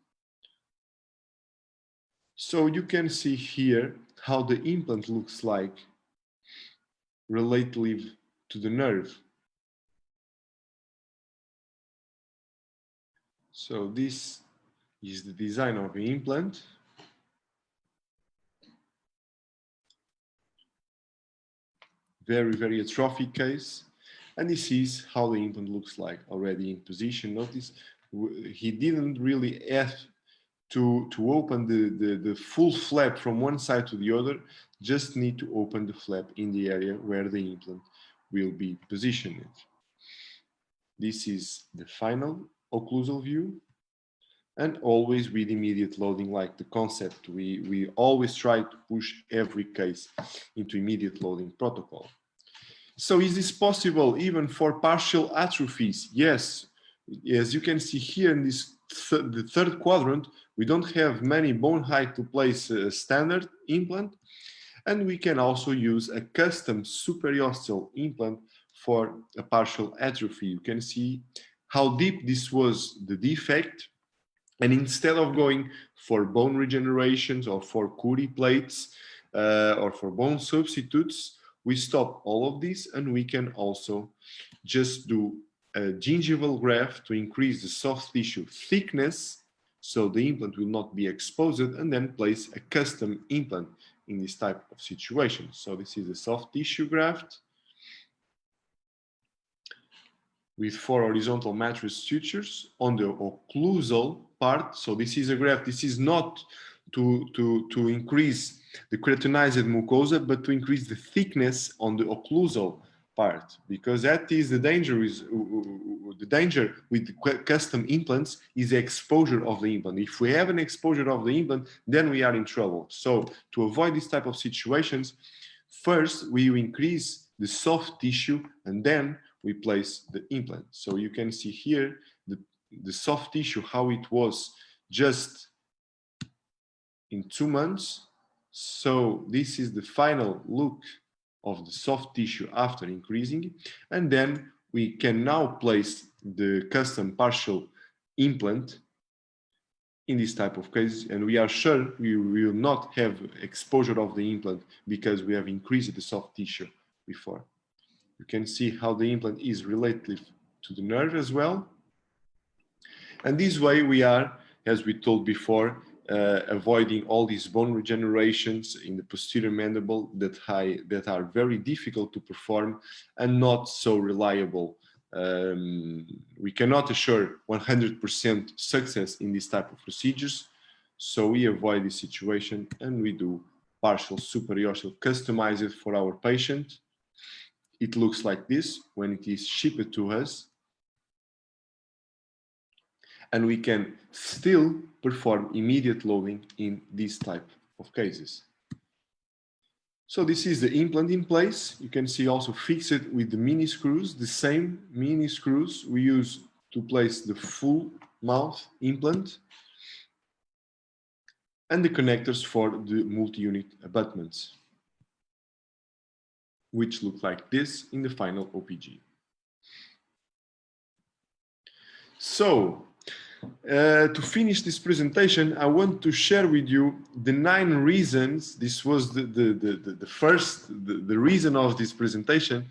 So you can see here how the implant looks like relative to the nerve. So this is the design of the implant. Very, very atrophic case. And this is how the implant looks like already in position. Notice he didn't really have to open the full flap from one side to the other, just need to open the flap in the area where the implant will be positioned. This is the final occlusal view, and always with immediate loading, like the concept. We always try to push every case into immediate loading protocol. So is this possible even for partial atrophies? Yes. As you can see here in this the third quadrant, we don't have many bone height to place a standard implant, and we can also use a custom superiossal implant for a partial atrophy. You can see how deep this was the defect, and instead of going for bone regenerations or for Curie plates or for bone substitutes, we stop all of this, and we can also just do a gingival graft to increase the soft tissue thickness, so the implant will not be exposed, and then place a custom implant in this type of situation. So this is a soft tissue graft with 4 horizontal mattress sutures on the occlusal part. So this is a graft. This is not to increase the keratinized mucosa, but to increase the thickness on the occlusal part, because that is the danger. The danger with the custom implants is the exposure of the implant. If we have an exposure of the implant, then we are in trouble. So to avoid this type of situations, first we increase the soft tissue and then we place the implant. So you can see here the soft tissue, how it was just in 2 months. So this is the final look of the soft tissue after increasing, and then we can now place the custom partial implant in this type of cases, and we are sure we will not have exposure of the implant because we have increased the soft tissue before. You can see how the implant is relative to the nerve as well. And this way we are, as we told before, avoiding all these bone regenerations in the posterior mandible that are very difficult to perform and not so reliable. We cannot assure 100% success in this type of procedures, so we avoid this situation and we do partial superioral customized for our patient. It looks like this when it is shipped to us, and we can still perform immediate loading in this type of cases. So this is the implant in place. You can see also fixed with the mini screws, the same mini screws we use to place the full mouth implant, and the connectors for the multi-unit abutments, which look like this in the final OPG. So, to finish this presentation, I want to share with you the 9 reasons. This was the reason of this presentation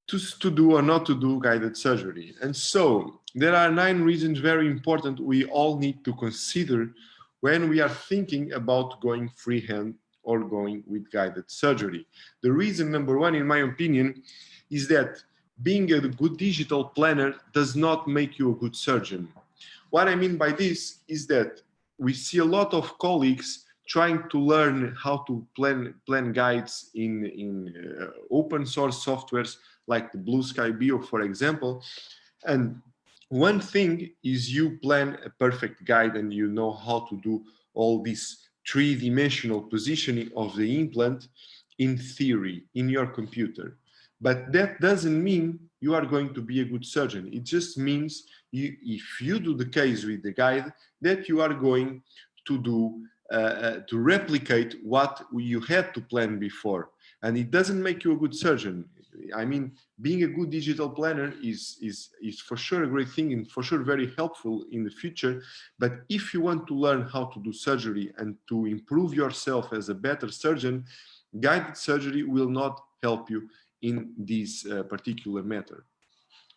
to do or not to do guided surgery. And so there are 9 reasons very important we all need to consider when we are thinking about going freehand or going with guided surgery. The reason number 1, in my opinion, is that being a good digital planner does not make you a good surgeon. What I mean by this is that we see a lot of colleagues trying to learn how to plan guides in open source softwares like the Blue Sky Bio, for example. And one thing is you plan a perfect guide and you know how to do all this 3-dimensional positioning of the implant in theory in your computer. But that doesn't mean you are going to be a good surgeon. It just means if you do the case with the guide, that you are going to do to replicate what you had to plan before. And it doesn't make you a good surgeon. I mean, being a good digital planner is for sure a great thing and for sure very helpful in the future. But if you want to learn how to do surgery and to improve yourself as a better surgeon, guided surgery will not help you in this particular matter.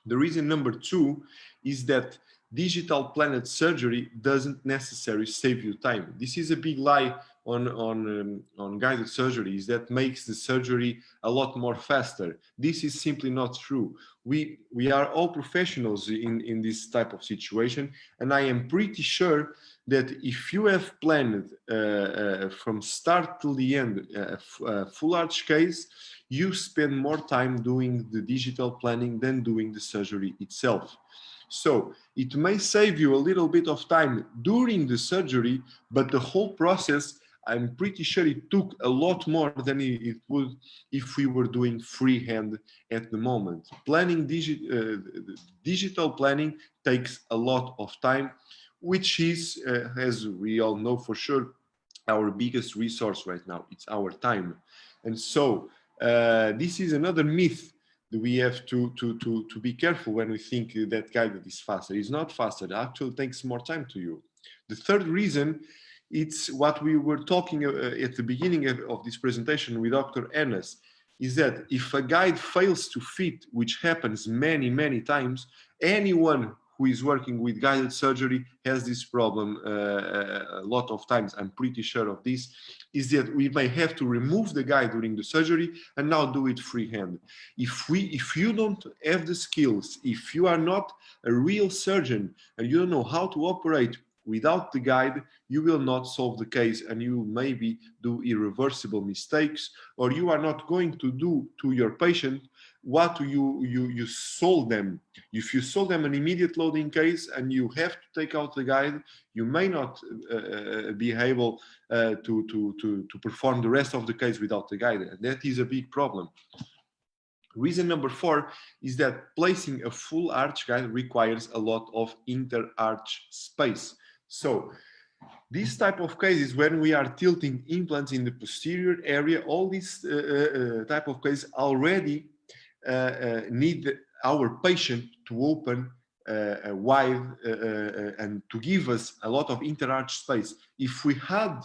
The reason number 2 is that digital planned surgery doesn't necessarily save you time. This is a big lie on guided surgery, is that makes the surgery a lot more faster. This is simply not true. We are all professionals in this type of situation, and I am pretty sure that if you have planned from start till the end a full arch case, you spend more time doing the digital planning than doing the surgery itself. So it may save you a little bit of time during the surgery, but the whole process, I'm pretty sure it took a lot more than it would if we were doing freehand at the moment. Planning digital planning takes a lot of time, which is, as we all know for sure, our biggest resource right now. It's our time. And so this is another myth that we have to be careful when we think that guided is faster. It's not faster. It actually takes more time to you. The third reason, it's what we were talking at the beginning of this presentation with Dr. Ernest. is that if a guide fails to fit, which happens many, many times, anyone who is working with guided surgery has this problem a lot of times. I'm pretty sure of this, is that we may have to remove the guide during the surgery and now do it freehand. If you don't have the skills, if you are not a real surgeon and you don't know how to operate without the guide, you will not solve the case, and you maybe do irreversible mistakes, or you are not going to do to your patient what you sold them. If you sold them an immediate loading case and you have to take out the guide, you may not be able to perform the rest of the case without the guide, and that is a big problem. Reason number 4 is that placing a full arch guide requires a lot of inter-arch space. So this type of cases, when we are tilting implants in the posterior area, all these type of cases already need our patient to open wide and to give us a lot of inter-arch space. If we had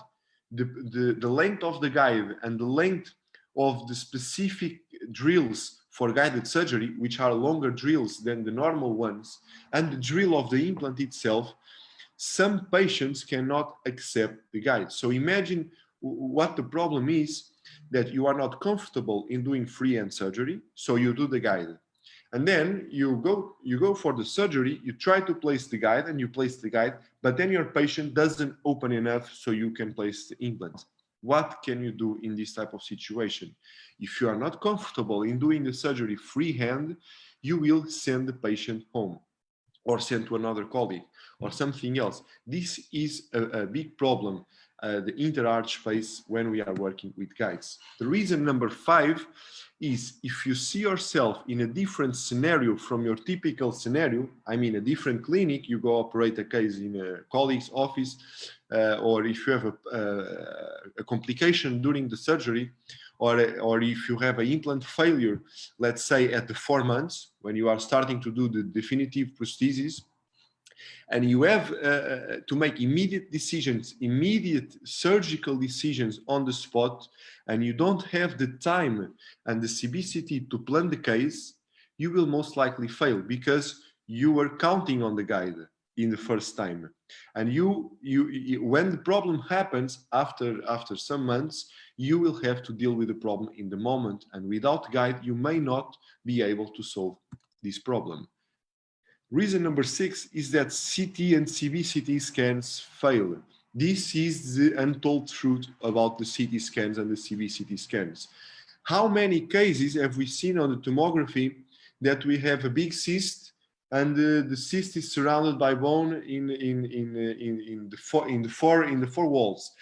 the length of the guide and the length of the specific drills for guided surgery, which are longer drills than the normal ones, and the drill of the implant itself, some patients cannot accept the guide. So imagine what the problem is, that you are not comfortable in doing freehand surgery, so you do the guide. And then you go for the surgery, you try to place the guide and you place the guide, but then your patient doesn't open enough so you can place the implant. What can you do in this type of situation? If you are not comfortable in doing the surgery freehand, you will send the patient home or send to another colleague or something else. This is a big problem, the inter-arch space when we are working with guides. The reason number 5 is if you see yourself in a different scenario from your typical scenario, I mean a different clinic, you go operate a case in a colleague's office, or if you have a complication during the surgery, or if you have an implant failure, let's say at the 4 months, when you are starting to do the definitive prosthesis, and you have to make immediate decisions, immediate surgical decisions on the spot, and you don't have the time and the Cbct to plan the case, you will most likely fail because you were counting on the guide in the first time. And when the problem happens after some months, you will have to deal with the problem in the moment, and without guide, you may not be able to solve this problem. Reason number 6 is that CT and Cbct scans fail. This is the untold truth about the CT scans and the Cbct scans. How many cases have we seen on the tomography that we have a big cyst and the cyst is surrounded by bone in the four walls,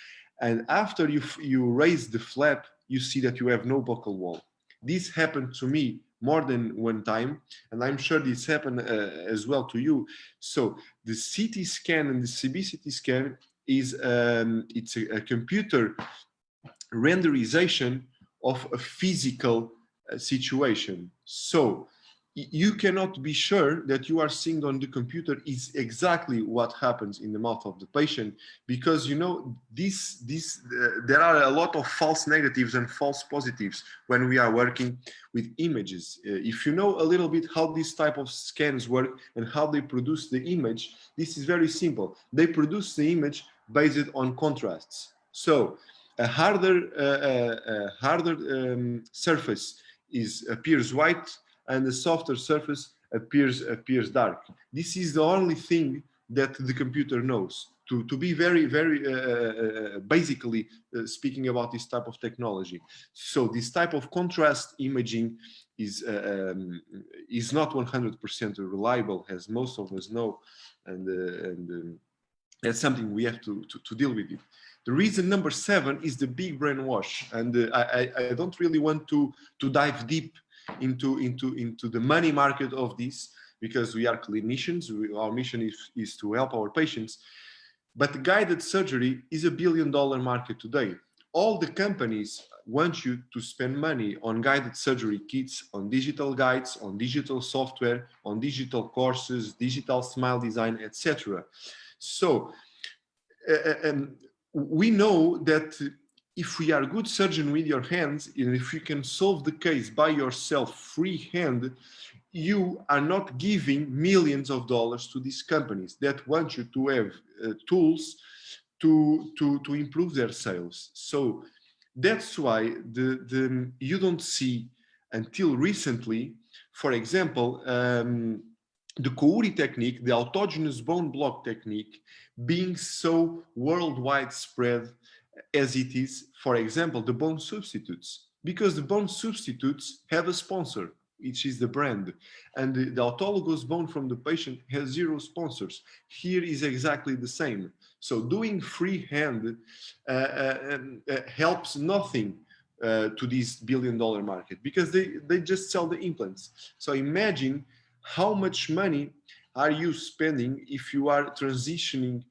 and after you raise the flap, you see that you have no buccal wall. This happened to me more than one time, and I'm sure this happened as well to you. So the CT scan and the Cbct scan is it's a computer renderization of a physical situation. So you cannot be sure that you are seeing on the computer is exactly what happens in the mouth of the patient, because you know there are a lot of false negatives and false positives when we are working with images. If you know a little bit how this type of scans work and how they produce the image, this is very simple. They produce the image based on contrasts. So a harder surface appears white, and the softer surface appears dark. This is the only thing that the computer knows. To be very basically speaking about this type of technology. So this type of contrast imaging is not 100% reliable, as most of us know, and that's something we have to deal with it. The reason number 7 is the big brainwash, and I don't really want to dive deep into the money market of this, because we are clinicians. Our mission is to help our patients. But guided surgery is $1 billion market today. All the companies want you to spend money on guided surgery kits, on digital guides, on digital software, on digital courses, digital smile design, etc. So we know that if we are good surgeon with your hands, and if you can solve the case by yourself freehand, you are not giving millions of dollars to these companies that want you to have tools to improve their sales. So that's why you don't see until recently, for example, the Kouri technique, the autogenous bone block technique, being so worldwide spread as it is, for example, the bone substitutes, because the bone substitutes have a sponsor, which is the brand, and the autologous bone from the patient has 0 sponsors. Here is exactly the same. So doing freehand helps nothing to this billion-dollar market, because they just sell the implants. So imagine how much money are you spending if you are transitioning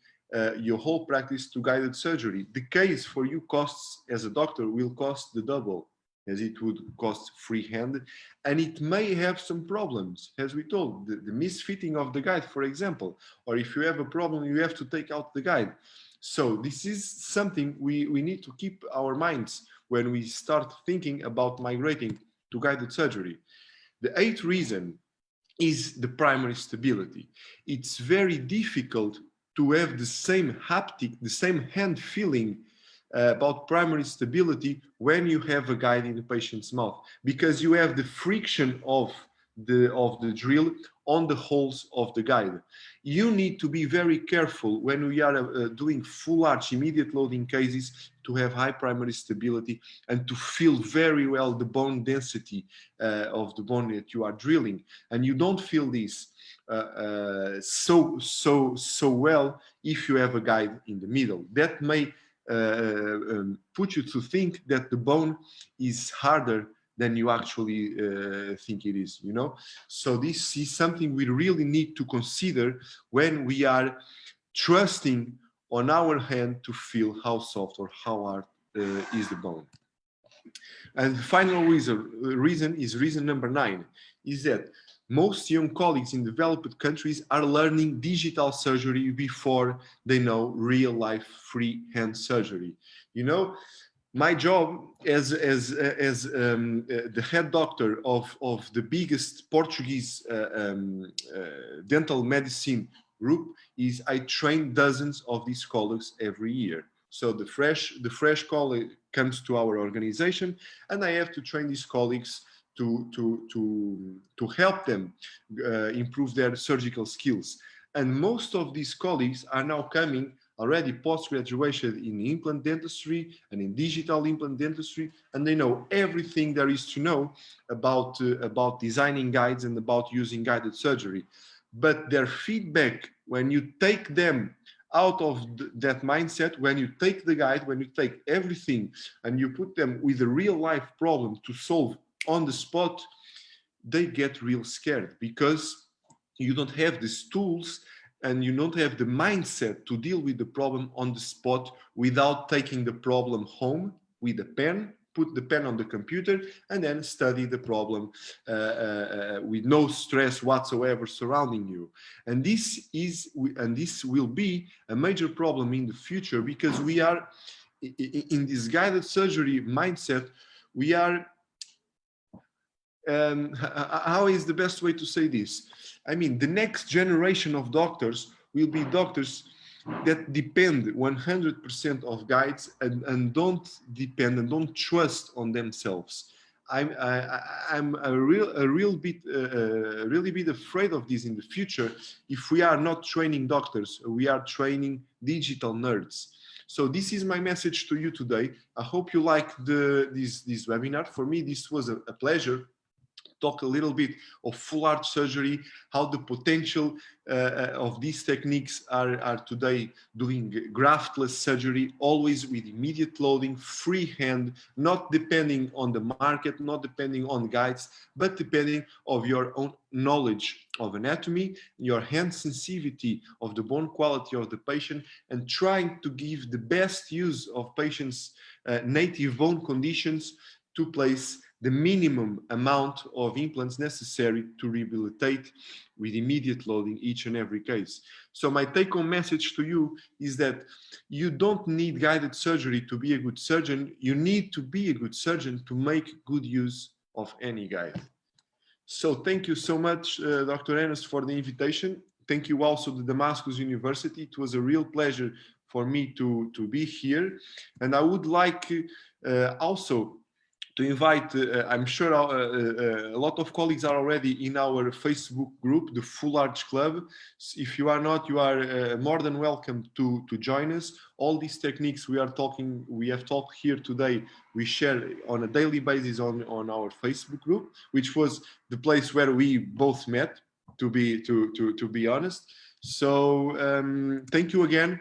your whole practice to guided surgery. The case for you costs as a doctor will cost the double as it would cost freehand, and it may have some problems, as we told, the misfitting of the guide, for example, or if you have a problem, you have to take out the guide. So this is something we need to keep our minds when we start thinking about migrating to guided surgery. The 8th reason is the primary stability. It's very difficult to have the same haptic, the same hand feeling about primary stability when you have a guide in the patient's mouth, because you have the friction of the drill on the holes of the guide. You need to be very careful when we are doing full arch immediate loading cases to have high primary stability and to feel very well the bone density of the bone that you are drilling. And you don't feel this so well if you have a guide in the middle. That may put you to think that the bone is harder than you actually think it is, you know? So this is something we really need to consider when we are trusting on our hand to feel how soft or how hard is the bone. And the final reason is reason number 9, is that most young colleagues in developed countries are learning digital surgery before they know real life freehand surgery. You know, my job as the head doctor of the biggest Portuguese dental medicine group is I train dozens of these colleagues every year. So the fresh colleague comes to our organization, and I have to train these colleagues to help them improve their surgical skills. And most of these colleagues are now coming already post-graduation in implant dentistry and in digital implant dentistry, and they know everything there is to know about designing guides and about using guided surgery. But their feedback, when you take them out of that mindset, when you take the guide, when you take everything and you put them with a real life problem to solve on the spot, they get real scared, because you don't have these tools and you don't have the mindset to deal with the problem on the spot without taking the problem home with a pen, put the pen on the computer, and then study the problem with no stress whatsoever surrounding you. And this will be a major problem in the future, because we are in this guided surgery mindset. We are how is the best way to say this? I mean, the next generation of doctors will be doctors that depend 100% of guides and don't depend and don't trust on themselves. I'm really bit afraid of this in the future. If we are not training doctors, we are training digital nerds. So this is my message to you today. I hope you liked this webinar. For me, this was a pleasure. Talk a little bit of full arch surgery, how the potential of these techniques are today doing graftless surgery, always with immediate loading, freehand, not depending on the market, not depending on guides, but depending on your own knowledge of anatomy, your hand sensitivity of the bone quality of the patient, and trying to give the best use of patients' native bone conditions to place the minimum amount of implants necessary to rehabilitate with immediate loading each and every case. So my take-home message to you is that you don't need guided surgery to be a good surgeon. You need to be a good surgeon to make good use of any guide. So thank you so much, Dr. Enes, for the invitation. Thank you also to Damascus University. It was a real pleasure for me to be here. And I would like also to invite, I'm sure a lot of colleagues are already in our Facebook group, the Full Arch Club. If you are not, you are more than welcome to join us. All these techniques we have talked here today, we share on a daily basis on our Facebook group, which was the place where we both met, to be honest. So thank you again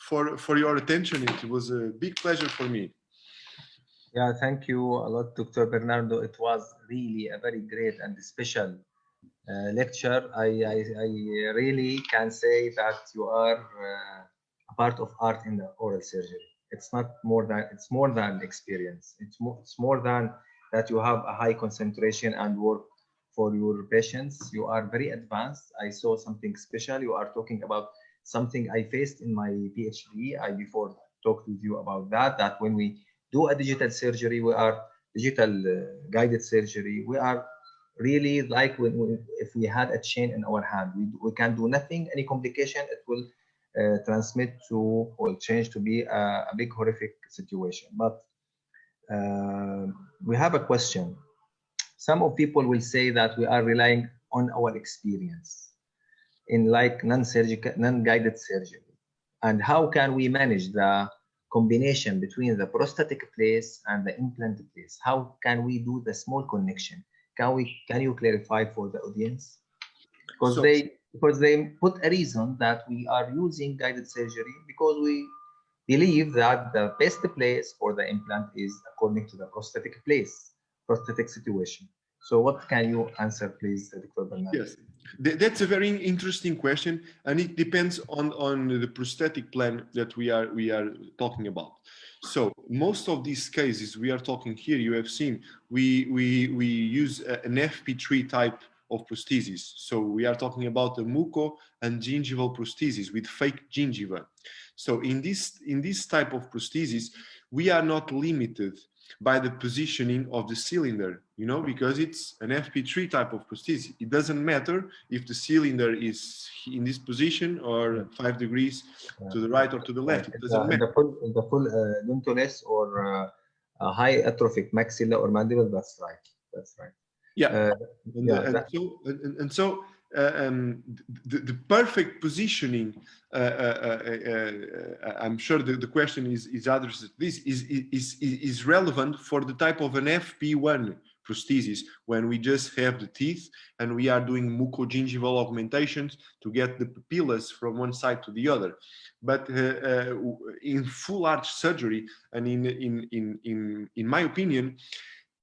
for your attention. It was a big pleasure for me. Yeah, thank you a lot, Dr. Bernardo. It was really a very great and special lecture. I really can say that you are a part of art in the oral surgery. It's more than experience. It's more than that you have a high concentration and work for your patients. You are very advanced. I saw something special. You are talking about something I faced in my PhD. I before talked with you about that when we do a digital surgery, we are digital guided surgery. We are really like if we had a chain in our hand, we can do nothing. Any complication, it will transmit to or change to be a big horrific situation. But we have a question. Some of people will say that we are relying on our experience in like non-surgical, non-guided surgery, and how can we manage the combination between the prosthetic place and the implant place? How can we do the small connection? Can you clarify for the audience? Because they put a reason that we are using guided surgery because we believe that the best place for the implant is according to the prosthetic situation. So what can you answer, please, Dr. Bernardo? Yes, that's a very interesting question, and it depends on the prosthetic plan that we are talking about. So most of these cases we are talking here, you have seen, we use an FP3 type of prosthesis. So we are talking about a muco and gingival prosthesis with fake gingiva. So in this type of prosthesis, we are not limited by the positioning of the cylinder, you know, because it's an FP3 type of prosthesis. It doesn't matter if the cylinder is in this position or 5 degrees to the right or to the left. It doesn't matter. In the full dentoless or a high atrophic maxilla or mandible, that's right. That's right. Yeah. So the perfect positioning, I'm sure the question is addressed. This is relevant for the type of an FP1 prosthesis when we just have the teeth and we are doing mucogingival augmentations to get the papillas from one side to the other. But in full arch surgery, and in my opinion,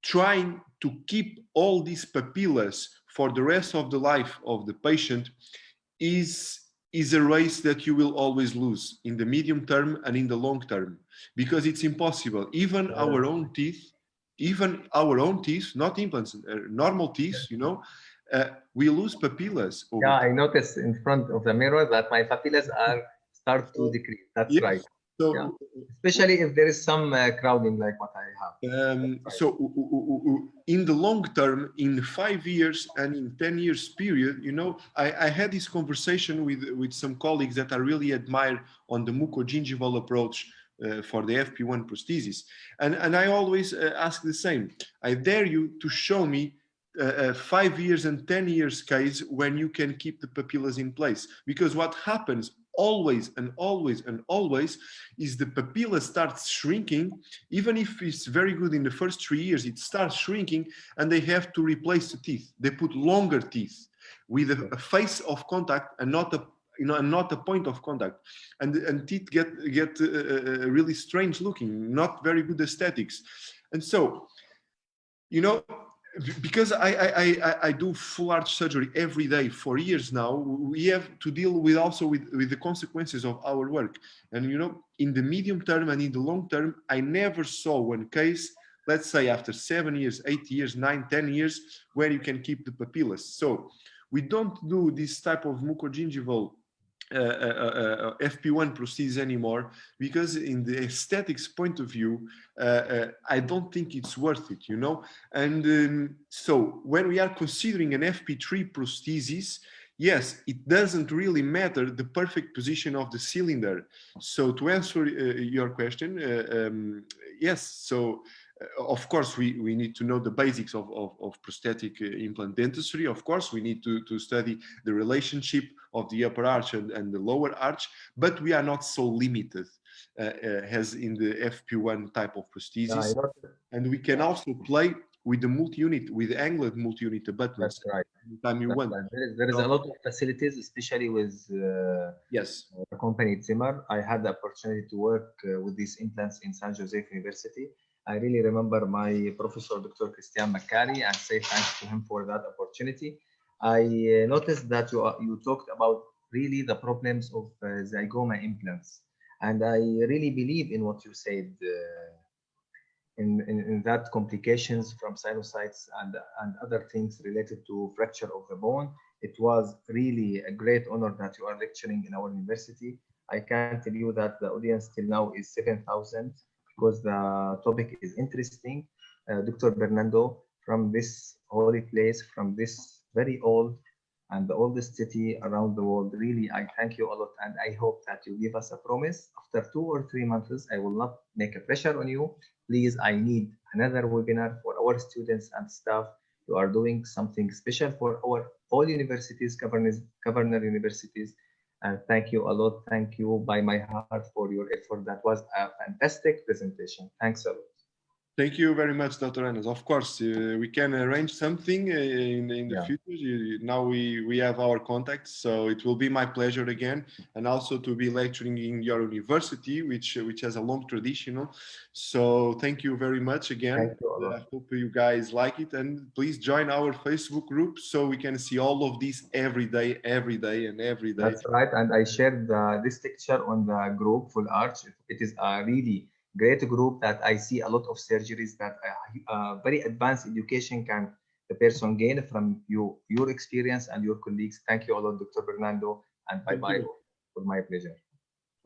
trying to keep all these papillas for the rest of the life of the patient is a race that you will always lose in the medium term and in the long term, because it's impossible. Even our own teeth, not implants, normal teeth, you know, we lose papillas. Yeah, I noticed in front of the mirror that my papillas start to decrease. That's yes. Right. So, yeah. Especially if there is some crowding like what I have. So in the long term, in 5 years and in 10 years period, you know, I had this conversation with some colleagues that I really admire on the mucogingival approach for the FP1 prosthesis. And I always ask the same. I dare you to show me 5 years and 10 years case when you can keep the papillas in place. Because what happens always and always and always is the papilla starts shrinking. Even if it's very good in the first 3 years, it starts shrinking and they have to replace the teeth. They put longer teeth with a face of contact and not a point of contact, and teeth get really strange looking, not very good aesthetics. And so, you know, because I do full arch surgery every day for years now, we have to deal with also with the consequences of our work. And you know, in the medium term and in the long term, I never saw one case let's say after 7 years, 8 years, 9, 10 years, where you can keep the papillas. So we don't do this type of mucogingival FP1 prosthesis anymore, because in the aesthetics point of view, I don't think it's worth it, you know. And so when we are considering an FP3 prosthesis, yes, it doesn't really matter the perfect position of the cylinder. So to answer your question, yes, so of course, we need to know the basics of prosthetic implant dentistry. Of course, we need to study the relationship of the upper arch and the lower arch, but we are not so limited as in the FP1 type of prosthesis. And we can also play with the multi-unit, with angled multi-unit abutments. That's right. Anytime you want. There is a lot of facilities, especially with yes, the company Zimmer. I had the opportunity to work with these implants in San Jose University. I really remember my professor, Dr. Christian Maccari, and say thanks to him for that opportunity. I noticed that you talked about really the problems of zygoma implants. And I really believe in what you said, in that complications from sinusitis and other things related to fracture of the bone. It was really a great honor that you are lecturing in our university. I can tell you that the audience till now is 7,000. Because the topic is interesting. Dr. برناردو, from this holy place, from this very old and the oldest city around the world, really, I thank you a lot. And I hope that you give us a promise. After 2 or 3 months, I will not make a pressure on you. Please, I need another webinar for our students and staff. You are doing something special for our all universities, governor universities. And thank you a lot. Thank you by my heart for your effort. That was a fantastic presentation. Thanks a lot. Thank you very much, Dr. Enes. Of course, we can arrange something in the future. Now we have our contacts, so it will be my pleasure again, and also to be lecturing in your university, which has a long tradition. So thank you very much again. Thank you a lot. I hope you guys like it, and please join our Facebook group so we can see all of this every day. That's right, and I shared this lecture on the group Full Arch. It is a really great group that I see a lot of surgeries that very advanced education can the person gain from your experience and your colleagues. Thank you a lot, Dr. برناردو, and bye-bye for my pleasure.